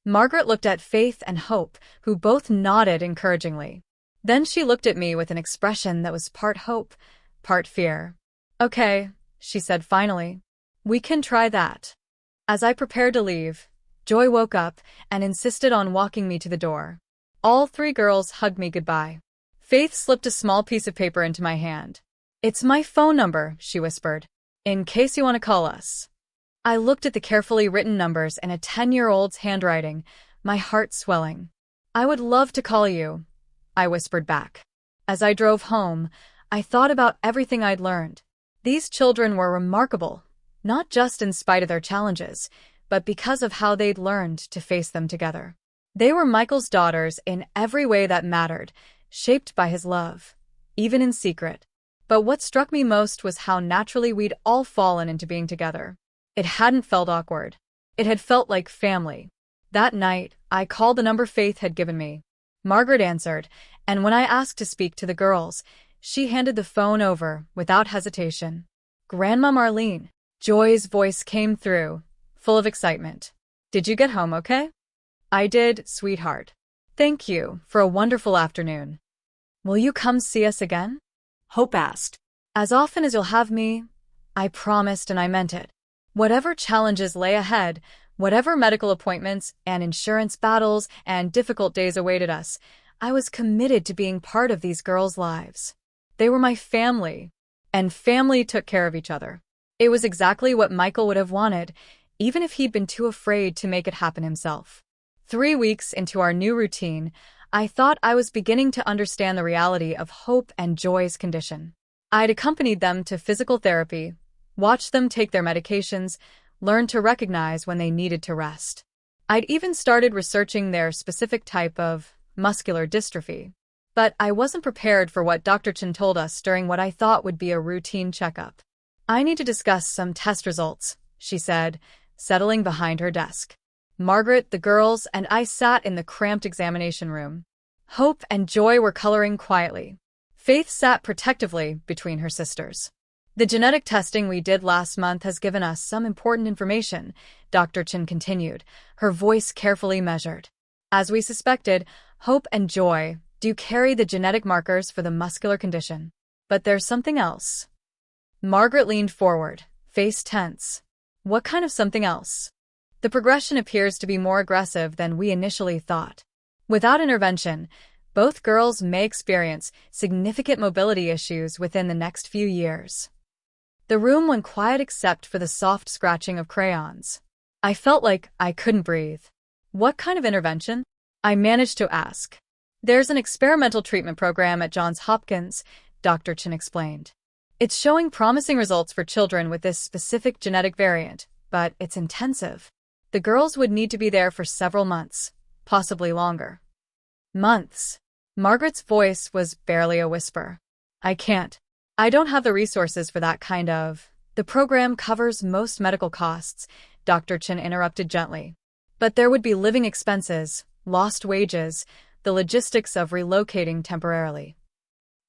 Margaret looked at Faith and Hope, who both nodded encouragingly. Then she looked at me with an expression that was part hope, part fear. Okay, she said finally. We can try that. As I prepared to leave, Joy woke up and insisted on walking me to the door. All three girls hugged me goodbye. Faith slipped a small piece of paper into my hand. It's my phone number, she whispered, in case you want to call us. I looked at the carefully written numbers in a 10-year-old's handwriting, my heart swelling. I would love to call you, I whispered back. As I drove home, I thought about everything I'd learned. These children were remarkable, not just in spite of their challenges, but because of how they'd learned to face them together. They were Michael's daughters in every way that mattered, shaped by his love, even in secret. But what struck me most was how naturally we'd all fallen into being together. It hadn't felt awkward. It had felt like family. That night, I called the number Faith had given me. Margaret answered, and when I asked to speak to the girls, she handed the phone over without hesitation. Grandma Marlene. Joy's voice came through, full of excitement. Did you get home okay? I did, sweetheart. Thank you for a wonderful afternoon. Will you come see us again? Hope asked. As often as you'll have me, I promised and I meant it. Whatever challenges lay ahead, whatever medical appointments and insurance battles and difficult days awaited us, I was committed to being part of these girls' lives. They were my family, and family took care of each other. It was exactly what Michael would have wanted, even if he'd been too afraid to make it happen himself. 3 weeks into our new routine, I thought I was beginning to understand the reality of Hope and Joy's condition. I'd accompanied them to physical therapy, watched them take their medications, learned to recognize when they needed to rest. I'd even started researching their specific type of muscular dystrophy. But I wasn't prepared for what Dr. Chen told us during what I thought would be a routine checkup. I need to discuss some test results, she said, settling behind her desk. Margaret, the girls, and I sat in the cramped examination room. Hope and Joy were coloring quietly. Faith sat protectively between her sisters. The genetic testing we did last month has given us some important information, Dr. Chen continued, her voice carefully measured. As we suspected, Hope and Joy do carry the genetic markers for the muscular condition. But there's something else. Margaret leaned forward, face tense. What kind of something else? The progression appears to be more aggressive than we initially thought. Without intervention, both girls may experience significant mobility issues within the next few years. The room went quiet except for the soft scratching of crayons. I felt like I couldn't breathe. What kind of intervention? I managed to ask. There's an experimental treatment program at Johns Hopkins, Dr. Chen explained. It's showing promising results for children with this specific genetic variant, but it's intensive. The girls would need to be there for several months, possibly longer. Months. Margaret's voice was barely a whisper. I can't. I don't have the resources for that kind of... The program covers most medical costs, Dr. Chen interrupted gently. But there would be living expenses, lost wages, the logistics of relocating temporarily.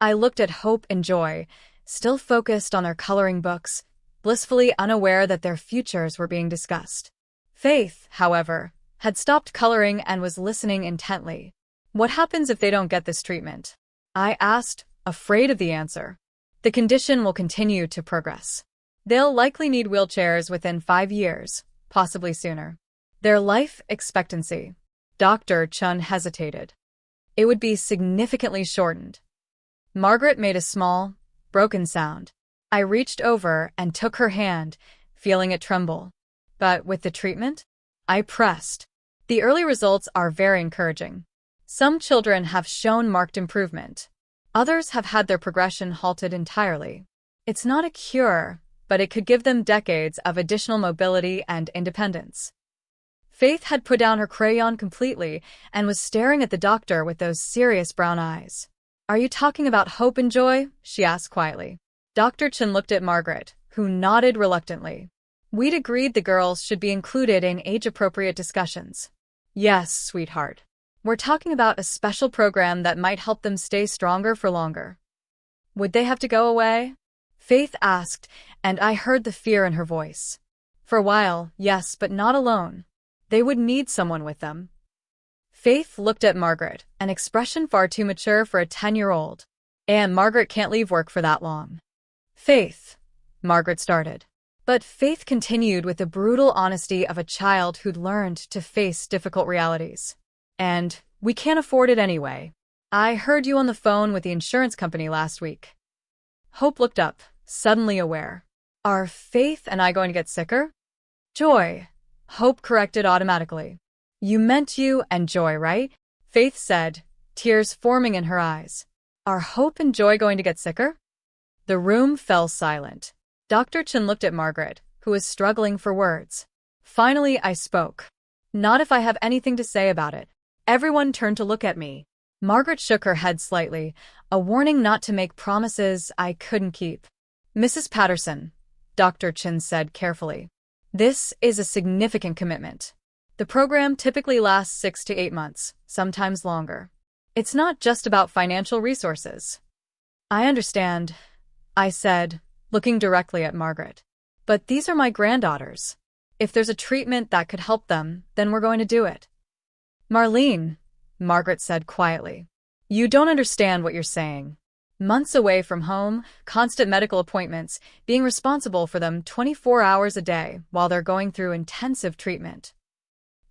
I looked at Hope and Joy, still focused on their coloring books, blissfully unaware that their futures were being discussed. Faith, however, had stopped coloring and was listening intently. What happens if they don't get this treatment? I asked, afraid of the answer. The condition will continue to progress. They'll likely need wheelchairs within 5 years, possibly sooner. Their life expectancy. Dr. Chen hesitated. It would be significantly shortened. Margaret made a small, broken sound. I reached over and took her hand, feeling it tremble. But with the treatment? I pressed. The early results are very encouraging. Some children have shown marked improvement. Others have had their progression halted entirely. It's not a cure, but it could give them decades of additional mobility and independence. Faith had put down her crayon completely and was staring at the doctor with those serious brown eyes. "Are you talking about hope and joy?" she asked quietly. Dr. Chen looked at Margaret, who nodded reluctantly. "We'd agreed the girls should be included in age-appropriate discussions." "Yes, sweetheart. We're talking about a special program that might help them stay stronger for longer." "Would they have to go away?" Faith asked, and I heard the fear in her voice. "For a while, yes, but not alone. They would need someone with them." Faith looked at Margaret, an expression far too mature for a 10-year-old. "And Margaret can't leave work for that long." "Faith," Margaret started. But Faith continued with the brutal honesty of a child who'd learned to face difficult realities. "And we can't afford it anyway. I heard you on the phone with the insurance company last week." Hope looked up, suddenly aware. "Are Faith and I going to get sicker?" "Joy," Hope corrected automatically. "You meant you and Joy, right?" Faith said, tears forming in her eyes. "Are Hope and Joy going to get sicker?" The room fell silent. Dr. Chen looked at Margaret, who was struggling for words. Finally, I spoke. "Not if I have anything to say about it." Everyone turned to look at me. Margaret shook her head slightly, a warning not to make promises I couldn't keep. "Mrs. Patterson," Dr. Chen said carefully, "this is a significant commitment. The program typically lasts 6 to 8 months, sometimes longer. It's not just about financial resources." "I understand," I said, looking directly at Margaret. "But these are my granddaughters. If there's a treatment that could help them, then we're going to do it." "Marlene," Margaret said quietly, "you don't understand what you're saying. Months away from home, constant medical appointments, being responsible for them 24 hours a day while they're going through intensive treatment."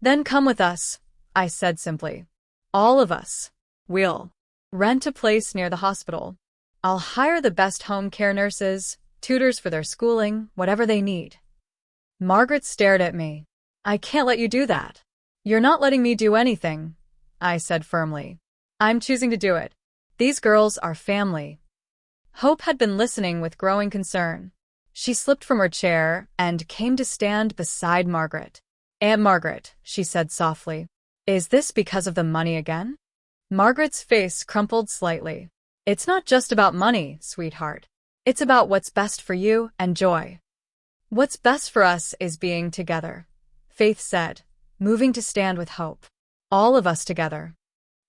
"Then come with us," I said simply. "All of us. We'll rent a place near the hospital. I'll hire the best home care nurses, tutors for their schooling, whatever they need." Margaret stared at me. "I can't let you do that." "You're not letting me do anything," I said firmly. "I'm choosing to do it. These girls are family." Hope had been listening with growing concern. She slipped from her chair and came to stand beside Margaret. "Aunt Margaret," she said softly, "is this because of the money again?" Margaret's face crumpled slightly. "It's not just about money, sweetheart. It's about what's best for you and Joy." "What's best for us is being together," Faith said, moving to stand with Hope. "All of us together."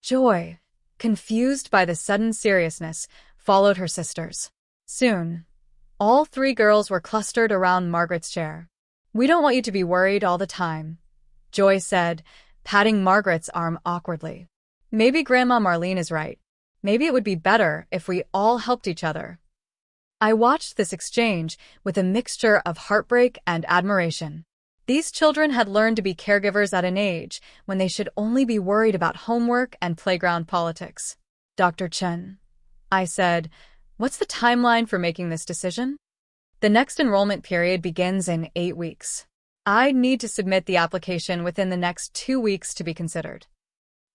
Joy, confused by the sudden seriousness, followed her sisters. Soon, all 3 girls were clustered around Margaret's chair. "We don't want you to be worried all the time," Joy said, patting Margaret's arm awkwardly. "Maybe Grandma Marlene is right. Maybe it would be better if we all helped each other." I watched this exchange with a mixture of heartbreak and admiration. These children had learned to be caregivers at an age when they should only be worried about homework and playground politics. "Dr. Chen," I said, "what's the timeline for making this decision?" "The next enrollment period begins in 8 weeks. I need to submit the application within the next 2 weeks to be considered."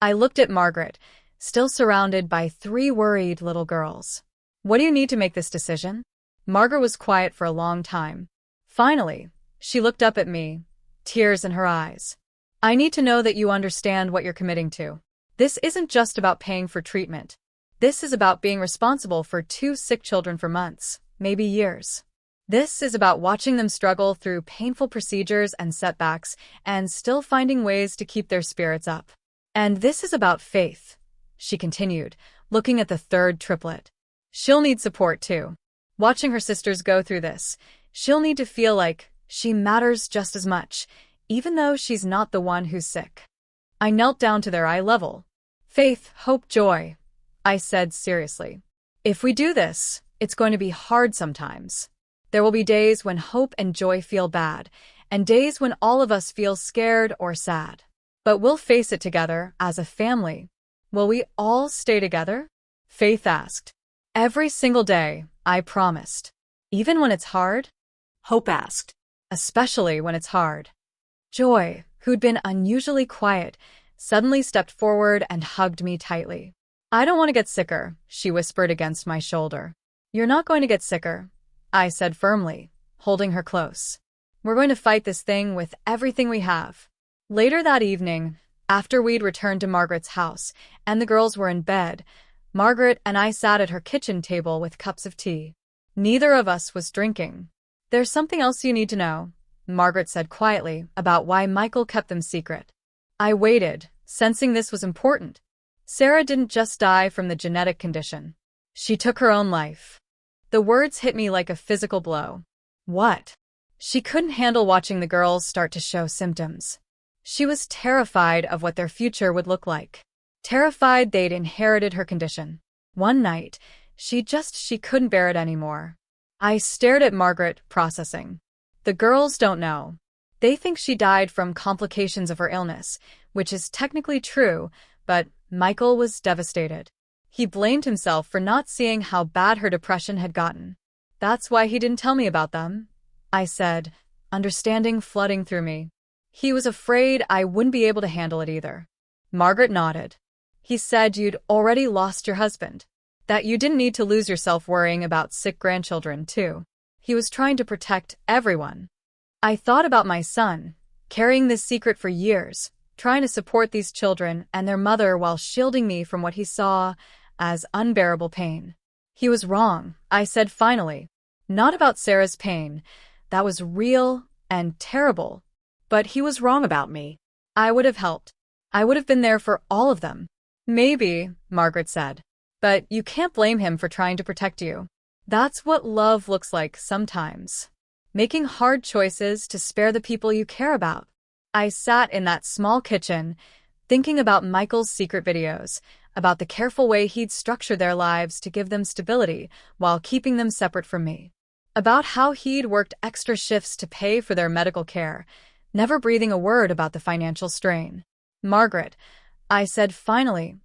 I looked at Margaret, still surrounded by 3 worried little girls. "What do you need to make this decision?" Margaret was quiet for a long time. Finally, she looked up at me, tears in her eyes. "I need to know that you understand what you're committing to. This isn't just about paying for treatment. This is about being responsible for 2 sick children for months, maybe years. This is about watching them struggle through painful procedures and setbacks and still finding ways to keep their spirits up. And this is about Faith," she continued, looking at the 3rd triplet. "She'll need support too. Watching her sisters go through this, she'll need to feel like she matters just as much, even though she's not the one who's sick." I knelt down to their eye level. "Faith, Hope, Joy," I said seriously. "If we do this, it's going to be hard sometimes. There will be days when Hope and Joy feel bad, and days when all of us feel scared or sad. But we'll face it together as a family." "Will we all stay together?" Faith asked. "Every single day," I promised. "Even when it's hard?" Hope asked. "Especially when it's hard." Joy, who'd been unusually quiet, suddenly stepped forward and hugged me tightly. "I don't want to get sicker," she whispered against my shoulder. "You're not going to get sicker," I said firmly, holding her close. "We're going to fight this thing with everything we have." Later that evening, after we'd returned to Margaret's house and the girls were in bed, Margaret and I sat at her kitchen table with cups of tea. Neither of us was drinking. "There's something else you need to know," Margaret said quietly, "about why Michael kept them secret." I waited, sensing this was important. Sarah didn't just die from the genetic condition. She took her own life. The words hit me like a physical blow. What? She couldn't handle watching the girls start to show symptoms. She was terrified of what their future would look like. Terrified they'd inherited her condition. One night, she couldn't bear it anymore. I stared at Margaret, processing. The girls don't know. They think she died from complications of her illness, which is technically true, but Michael was devastated. He blamed himself for not seeing how bad her depression had gotten. "That's why he didn't tell me about them," I said, understanding flooding through me. "He was afraid I wouldn't be able to handle it either." Margaret nodded. "He said you'd already lost your husband, that you didn't need to lose yourself worrying about sick grandchildren, too. He was trying to protect everyone." I thought about my son, carrying this secret for years, trying to support these children and their mother while shielding me from what he saw as unbearable pain. "He was wrong," I said finally. "Not about Sarah's pain. That was real and terrible. But he was wrong about me. I would have helped. I would have been there for all of them." "Maybe," Margaret said. "But you can't blame him for trying to protect you. That's what love looks like sometimes. Making hard choices to spare the people you care about." I sat in that small kitchen, thinking about Michael's secret videos, about the careful way he'd structure their lives to give them stability while keeping them separate from me. About how he'd worked extra shifts to pay for their medical care, never breathing a word about the financial strain. "Margaret," I said finally,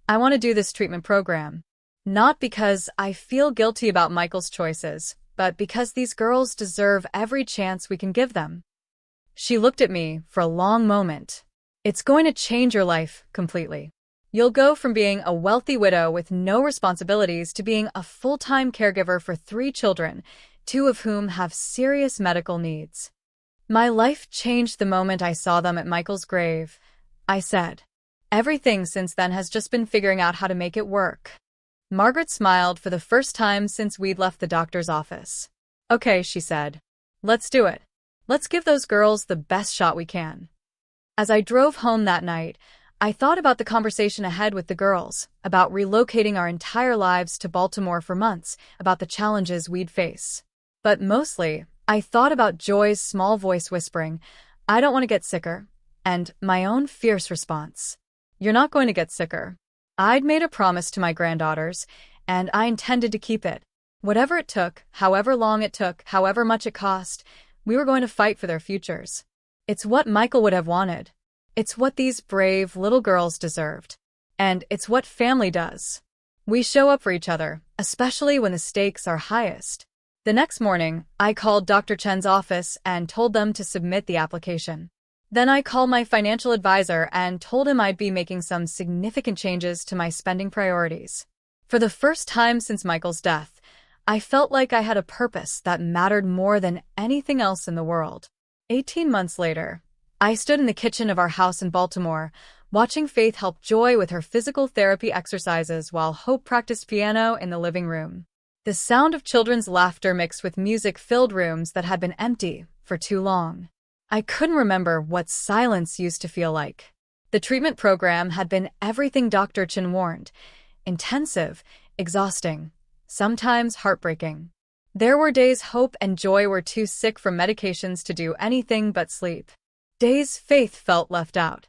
"I want to do this treatment program. Not because I feel guilty about Michael's choices, but because these girls deserve every chance we can give them." She looked at me for a long moment. "It's going to change your life completely. You'll go from being a wealthy widow with no responsibilities to being a full-time caregiver for 3 children, 2 of whom have serious medical needs." "My life changed the moment I saw them at Michael's grave," I said. "Everything since then has just been figuring out how to make it work." Margaret smiled for the first time since we'd left the doctor's office. "Okay," she said. "Let's do it. Let's give those girls the best shot we can." As I drove home that night, I thought about the conversation ahead with the girls, about relocating our entire lives to Baltimore for months, about the challenges we'd face. But mostly, I thought about Joy's small voice whispering, "I don't want to get sicker," and my own fierce response, "You're not going to get sicker." I'd made a promise to my granddaughters, and I intended to keep it. Whatever it took, however long it took, however much it cost, we were going to fight for their futures. It's what Michael would have wanted. It's what these brave little girls deserved. And it's what family does. We show up for each other, especially when the stakes are highest. The next morning, I called Dr. Chen's office and told them to submit the application. Then I called my financial advisor and told him I'd be making some significant changes to my spending priorities. For the first time since Michael's death, I felt like I had a purpose that mattered more than anything else in the world. 18 months later, I stood in the kitchen of our house in Baltimore, watching Faith help Joy with her physical therapy exercises while Hope practiced piano in the living room. The sound of children's laughter mixed with music filled rooms that had been empty for too long. I couldn't remember what silence used to feel like. The treatment program had been everything Dr. Chen warned: intensive, exhausting, sometimes heartbreaking. There were days Hope and Joy were too sick from medications to do anything but sleep. Days Faith felt left out,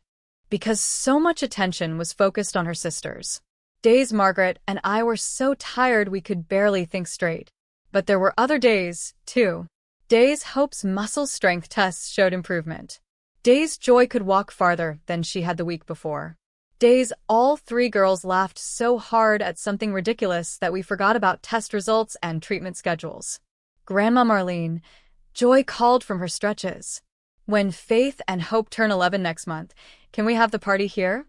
because so much attention was focused on her sisters. Days Margaret and I were so tired we could barely think straight. But there were other days, too. Days Hope's muscle strength tests showed improvement. Days Joy could walk farther than she had the week before. Days all 3 girls laughed so hard at something ridiculous that we forgot about test results and treatment schedules. Grandma Marlene, Joy called from her stretches. "When Faith and Hope turn 11 next month, can we have the party here?"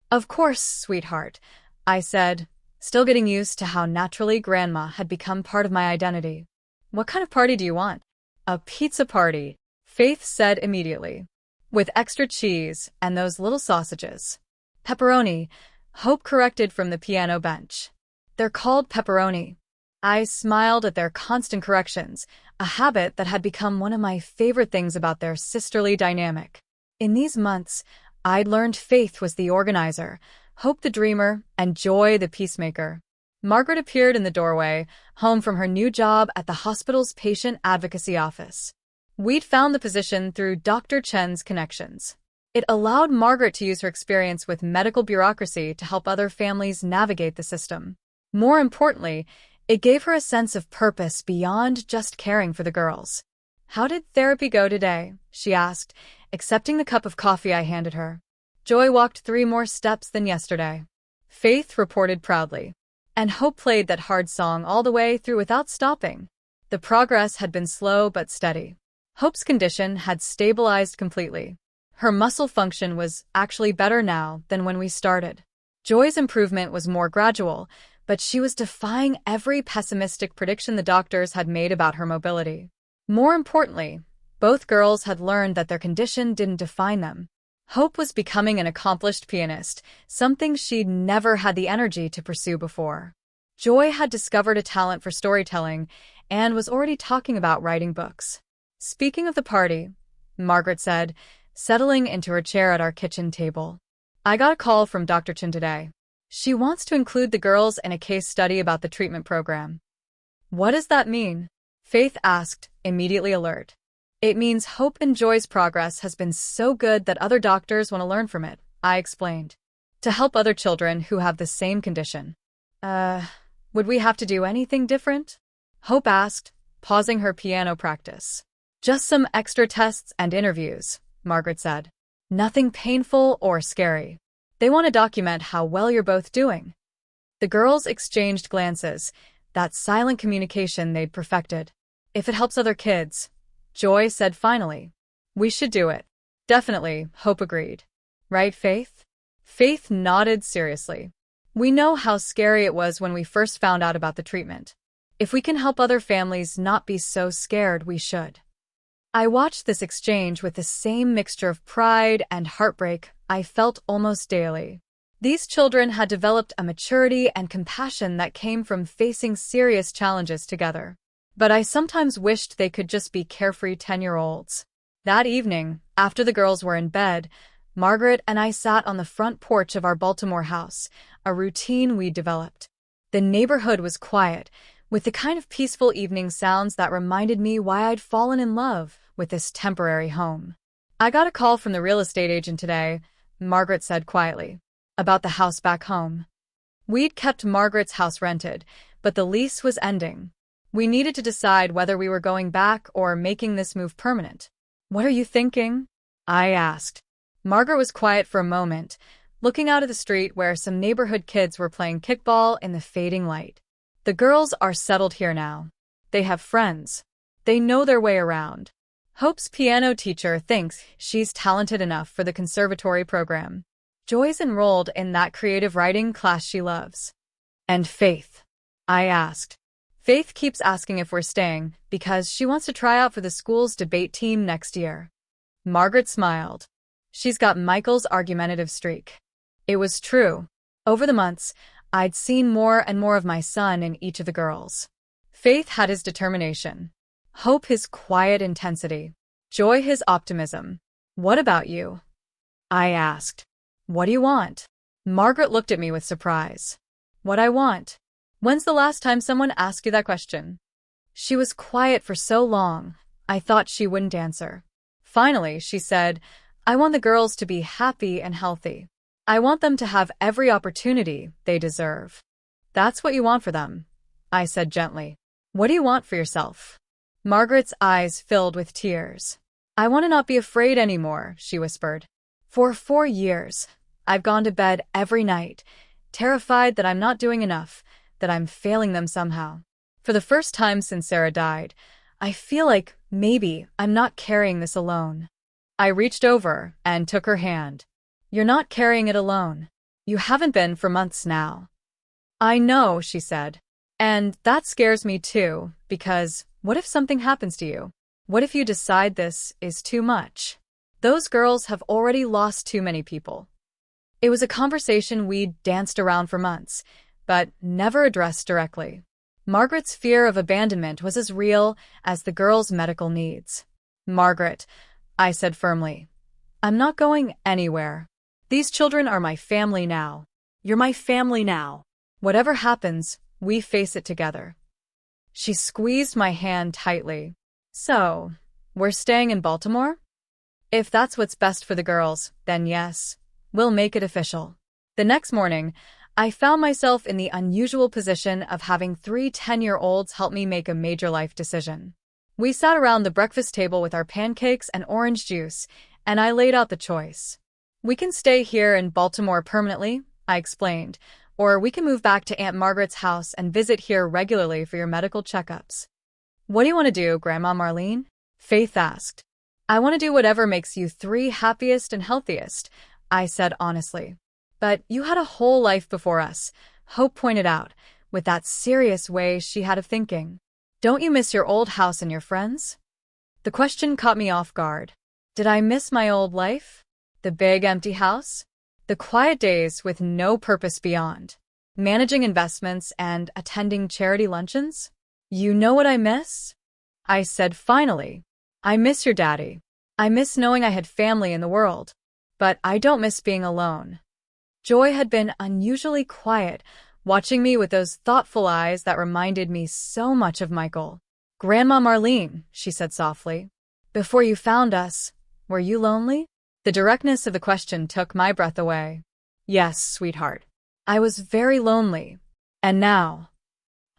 "Of course, sweetheart," I said, still getting used to how naturally Grandma had become part of my identity. "What kind of party do you want?" "A pizza party," Faith said immediately. with extra cheese and those little sausages. Pepperoni, Hope corrected from the piano bench. They're called pepperoni. I smiled at their constant corrections, a habit that had become one of my favorite things about their sisterly dynamic. In these months, I'd learned Faith was the organizer, Hope the dreamer, and Joy the peacemaker. Margaret appeared in the doorway, home from her new job at the hospital's patient advocacy office. We'd found the position through Dr. Chen's connections. It allowed Margaret to use her experience with medical bureaucracy to help other families navigate the system. More importantly, it gave her a sense of purpose beyond just caring for the girls. "How did therapy go today?" she asked, accepting the cup of coffee I handed her. "Joy walked 3 more steps than yesterday," Faith reported proudly. And Hope played that hard song all the way through without stopping. The progress had been slow but steady. Hope's condition had stabilized completely. Her muscle function was actually better now than when we started. Joy's improvement was more gradual, but she was defying every pessimistic prediction the doctors had made about her mobility. More importantly, both girls had learned that their condition didn't define them. Hope was becoming an accomplished pianist, something she'd never had the energy to pursue before. Joy had discovered a talent for storytelling and was already talking about writing books. "Speaking of the party," Margaret said, settling into her chair at our kitchen table, "I got a call from Dr. Chen today. She wants to include the girls in a case study about the treatment program." "What does that mean?" Faith asked, immediately alert. "It means Hope and Joy's progress has been so good that other doctors want to learn from it," I explained. "To help other children who have the same condition." Would we have to do anything different?" Hope asked, pausing her piano practice. "Just some extra tests and interviews," Margaret said. "Nothing painful or scary. They want to document how well you're both doing." The girls exchanged glances, that silent communication they'd perfected. "If it helps other kids," Joy said finally. "We should do it." "Definitely," Hope agreed. "Right, Faith?" Faith nodded seriously. "We know how scary it was when we first found out about the treatment. If we can help other families not be so scared, we should." I watched this exchange with the same mixture of pride and heartbreak I felt almost daily. These children had developed a maturity and compassion that came from facing serious challenges together. But I sometimes wished they could just be carefree 10-year-olds. That evening, after the girls were in bed, Margaret and I sat on the front porch of our Baltimore house, a routine we'd developed. The neighborhood was quiet, with the kind of peaceful evening sounds that reminded me why I'd fallen in love with this temporary home. "I got a call from the real estate agent today," Margaret said quietly, "about the house back home." We'd kept Margaret's house rented, but the lease was ending. We needed to decide whether we were going back or making this move permanent. "What are you thinking?" I asked. Margaret was quiet for a moment, looking out at the street where some neighborhood kids were playing kickball in the fading light. "The girls are settled here now. They have friends. They know their way around. Hope's piano teacher thinks she's talented enough for the conservatory program. Joy's enrolled in that creative writing class she loves." "And Faith?" I asked. "Faith keeps asking if we're staying because she wants to try out for the school's debate team next year." Margaret smiled. "She's got Michael's argumentative streak." It was true. Over the months, I'd seen more and more of my son in each of the girls. Faith had his determination. Hope his quiet intensity. Joy his optimism. "What about you?" I asked. "What do you want?" Margaret looked at me with surprise. "What I want? When's the last time someone asked you that question?" She was quiet for so long, I thought she wouldn't answer. Finally, she said, "I want the girls to be happy and healthy. I want them to have every opportunity they deserve." "That's what you want for them," I said gently. "What do you want for yourself?" Margaret's eyes filled with tears. "I want to not be afraid anymore," she whispered. "For 4 years, I've gone to bed every night, terrified that I'm not doing enough, that I'm failing them somehow. For the first time since Sarah died, I feel like maybe I'm not carrying this alone." I reached over and took her hand. "You're not carrying it alone. You haven't been for months now." "I know," she said. "And that scares me too, because what if something happens to you? What if you decide this is too much?" Those girls have already lost too many people. It was a conversation we'd danced around for months, but never addressed directly. Margaret's fear of abandonment was as real as the girls' medical needs. Margaret, I said firmly, I'm not going anywhere. These children are my family now. You're my family now. Whatever happens, we face it together. She squeezed my hand tightly. So, we're staying in Baltimore? If that's what's best for the girls, then yes, we'll make it official. The next morning, I found myself in the unusual position of having 3 10-year-olds help me make a major life decision. We sat around the breakfast table with our pancakes and orange juice, and I laid out the choice. We can stay here in Baltimore permanently, I explained, or we can move back to Aunt Margaret's house and visit here regularly for your medical checkups. What do you want to do, Grandma Marlene? Faith asked. I want to do whatever makes you 3 happiest and healthiest, I said honestly. But you had a whole life before us, Hope pointed out, with that serious way she had of thinking. Don't you miss your old house and your friends? The question caught me off guard. Did I miss my old life? The big empty house? The quiet days with no purpose beyond? Managing investments and attending charity luncheons? You know what I miss? I said finally. I miss your daddy. I miss knowing I had family in the world. But I don't miss being alone. Joy had been unusually quiet, watching me with those thoughtful eyes that reminded me so much of Michael. Grandma Marlene, she said softly, before you found us, were you lonely? The directness of the question took my breath away. Yes, sweetheart. I was very lonely. And now?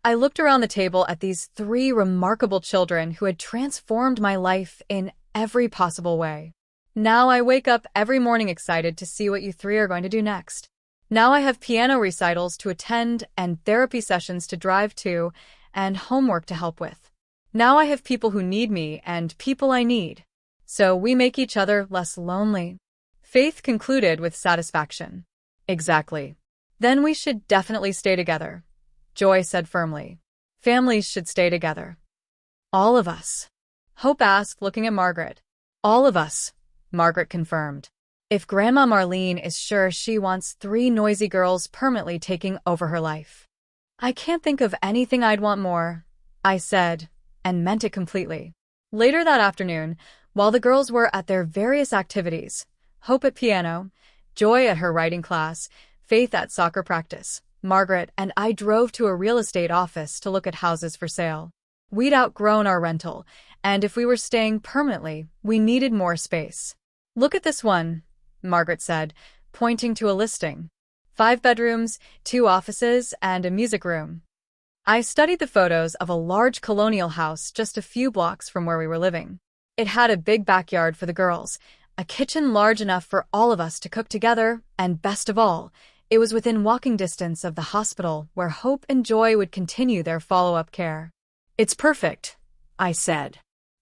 I looked around the table at these 3 remarkable children who had transformed my life in every possible way. Now I wake up every morning excited to see what you 3 are going to do next. Now I have piano recitals to attend and therapy sessions to drive to and homework to help with. Now I have people who need me and people I need. So we make each other less lonely. Faith concluded with satisfaction. Exactly. Then we should definitely stay together, Joy said firmly. Families should stay together. All of us? Hope asked, looking at Margaret. All of us, Margaret confirmed. If Grandma Marlene is sure she wants 3 noisy girls permanently taking over her life. I can't think of anything I'd want more, I said, and meant it completely. Later that afternoon, while the girls were at their various activities, Hope at piano, Joy at her writing class, Faith at soccer practice, Margaret and I drove to a real estate office to look at houses for sale. We'd outgrown our rental, and if we were staying permanently, we needed more space. Look at this one, Margaret said, pointing to a listing. 5 bedrooms, 2 offices, and a music room. I studied the photos of a large colonial house just a few blocks from where we were living. It had a big backyard for the girls, a kitchen large enough for all of us to cook together, and best of all, it was within walking distance of the hospital where Hope and Joy would continue their follow-up care. It's perfect, I said.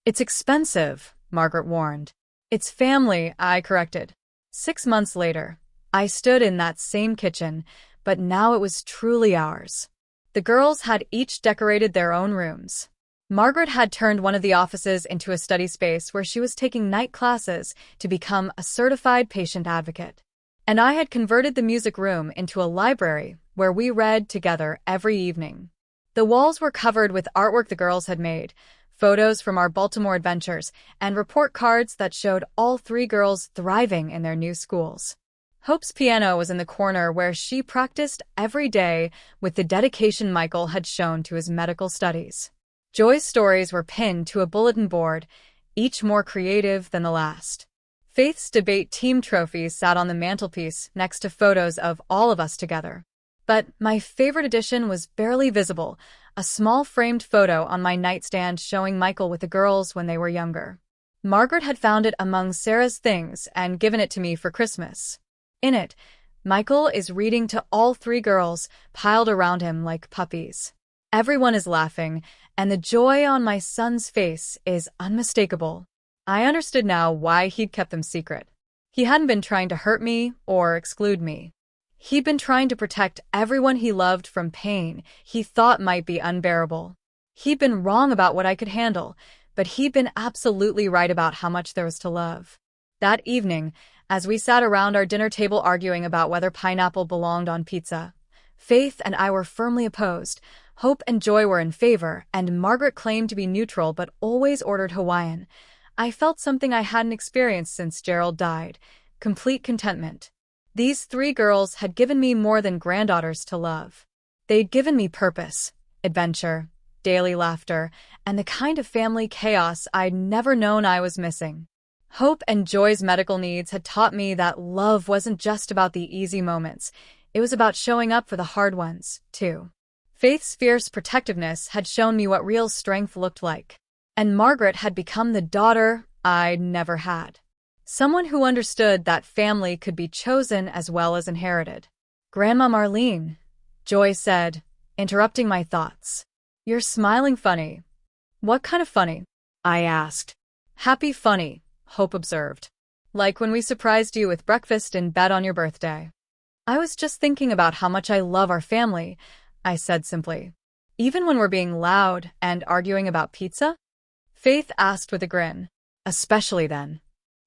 It's expensive, Margaret warned. It's family, I corrected. 6 months later, I stood in that same kitchen, but now it was truly ours. The girls had each decorated their own rooms. Margaret had turned one of the offices into a study space where she was taking night classes to become a certified patient advocate. And I had converted the music room into a library where we read together every evening. The walls were covered with artwork the girls had made, photos from our Baltimore adventures, and report cards that showed all 3 girls thriving in their new schools. Hope's piano was in the corner where she practiced every day with the dedication Michael had shown to his medical studies. Joy's stories were pinned to a bulletin board, each more creative than the last. Faith's debate team trophies sat on the mantelpiece next to photos of all of us together. But my favorite addition was barely visible, a small framed photo on my nightstand showing Michael with the girls when they were younger. Margaret had found it among Sarah's things and given it to me for Christmas. In it, Michael is reading to all 3 girls piled around him like puppies. Everyone is laughing, and the joy on my son's face is unmistakable. I understood now why he'd kept them secret. He hadn't been trying to hurt me or exclude me. He'd been trying to protect everyone he loved from pain he thought might be unbearable. He'd been wrong about what I could handle, but he'd been absolutely right about how much there was to love. That evening, as we sat around our dinner table arguing about whether pineapple belonged on pizza, Faith and I were firmly opposed. Hope and Joy were in favor, and Margaret claimed to be neutral but always ordered Hawaiian. I felt something I hadn't experienced since Gerald died: complete contentment. These three girls had given me more than granddaughters to love. They'd given me purpose, adventure, daily laughter, and the kind of family chaos I'd never known I was missing. Hope and Joy's medical needs had taught me that love wasn't just about the easy moments. It was about showing up for the hard ones, too. Faith's fierce protectiveness had shown me what real strength looked like. And Margaret had become the daughter I'd never had. Someone who understood that family could be chosen as well as inherited. "Grandma Marlene," Joy said, interrupting my thoughts. "You're smiling funny." "What kind of funny?" I asked. "Happy funny," Hope observed. "Like when we surprised you with breakfast in bed on your birthday." "I was just thinking about how much I love our family," I said simply. "Even when we're being loud and arguing about pizza?" Faith asked with a grin. "Especially then."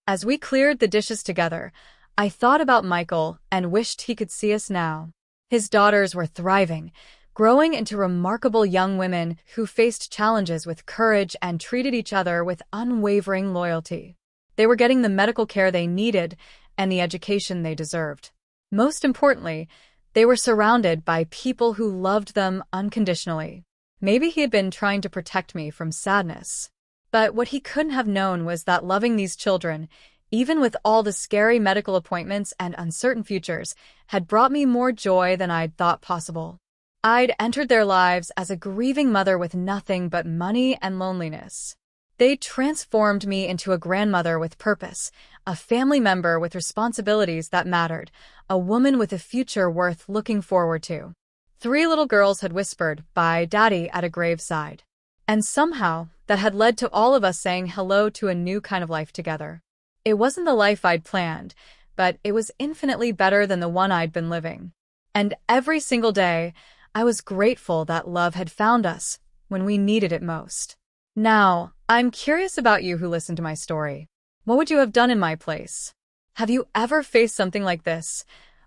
As we cleared the dishes together, I thought about Michael and wished he could see us now. His daughters were thriving, growing into remarkable young women who faced challenges with courage and treated each other with unwavering loyalty. They were getting the medical care they needed and the education they deserved. Most importantly, they were surrounded by people who loved them unconditionally. Maybe he had been trying to protect me from sadness. But what he couldn't have known was that loving these children, even with all the scary medical appointments and uncertain futures, had brought me more joy than I'd thought possible. I'd entered their lives as a grieving mother with nothing but money and loneliness. They transformed me into a grandmother with purpose, a family member with responsibilities that mattered, a woman with a future worth looking forward to. 3 little girls had whispered, "Bye, Daddy," at a graveside. And somehow, that had led to all of us saying hello to a new kind of life together. It wasn't the life I'd planned, but it was infinitely better than the one I'd been living. And every single day, I was grateful that love had found us when we needed it most. Now, I'm curious about you who listened to my story. What would you have done in my place? Have you ever faced something like this?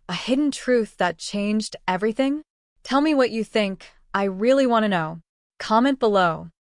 A hidden truth that changed everything? Tell me what you think. I really want to know. Comment below.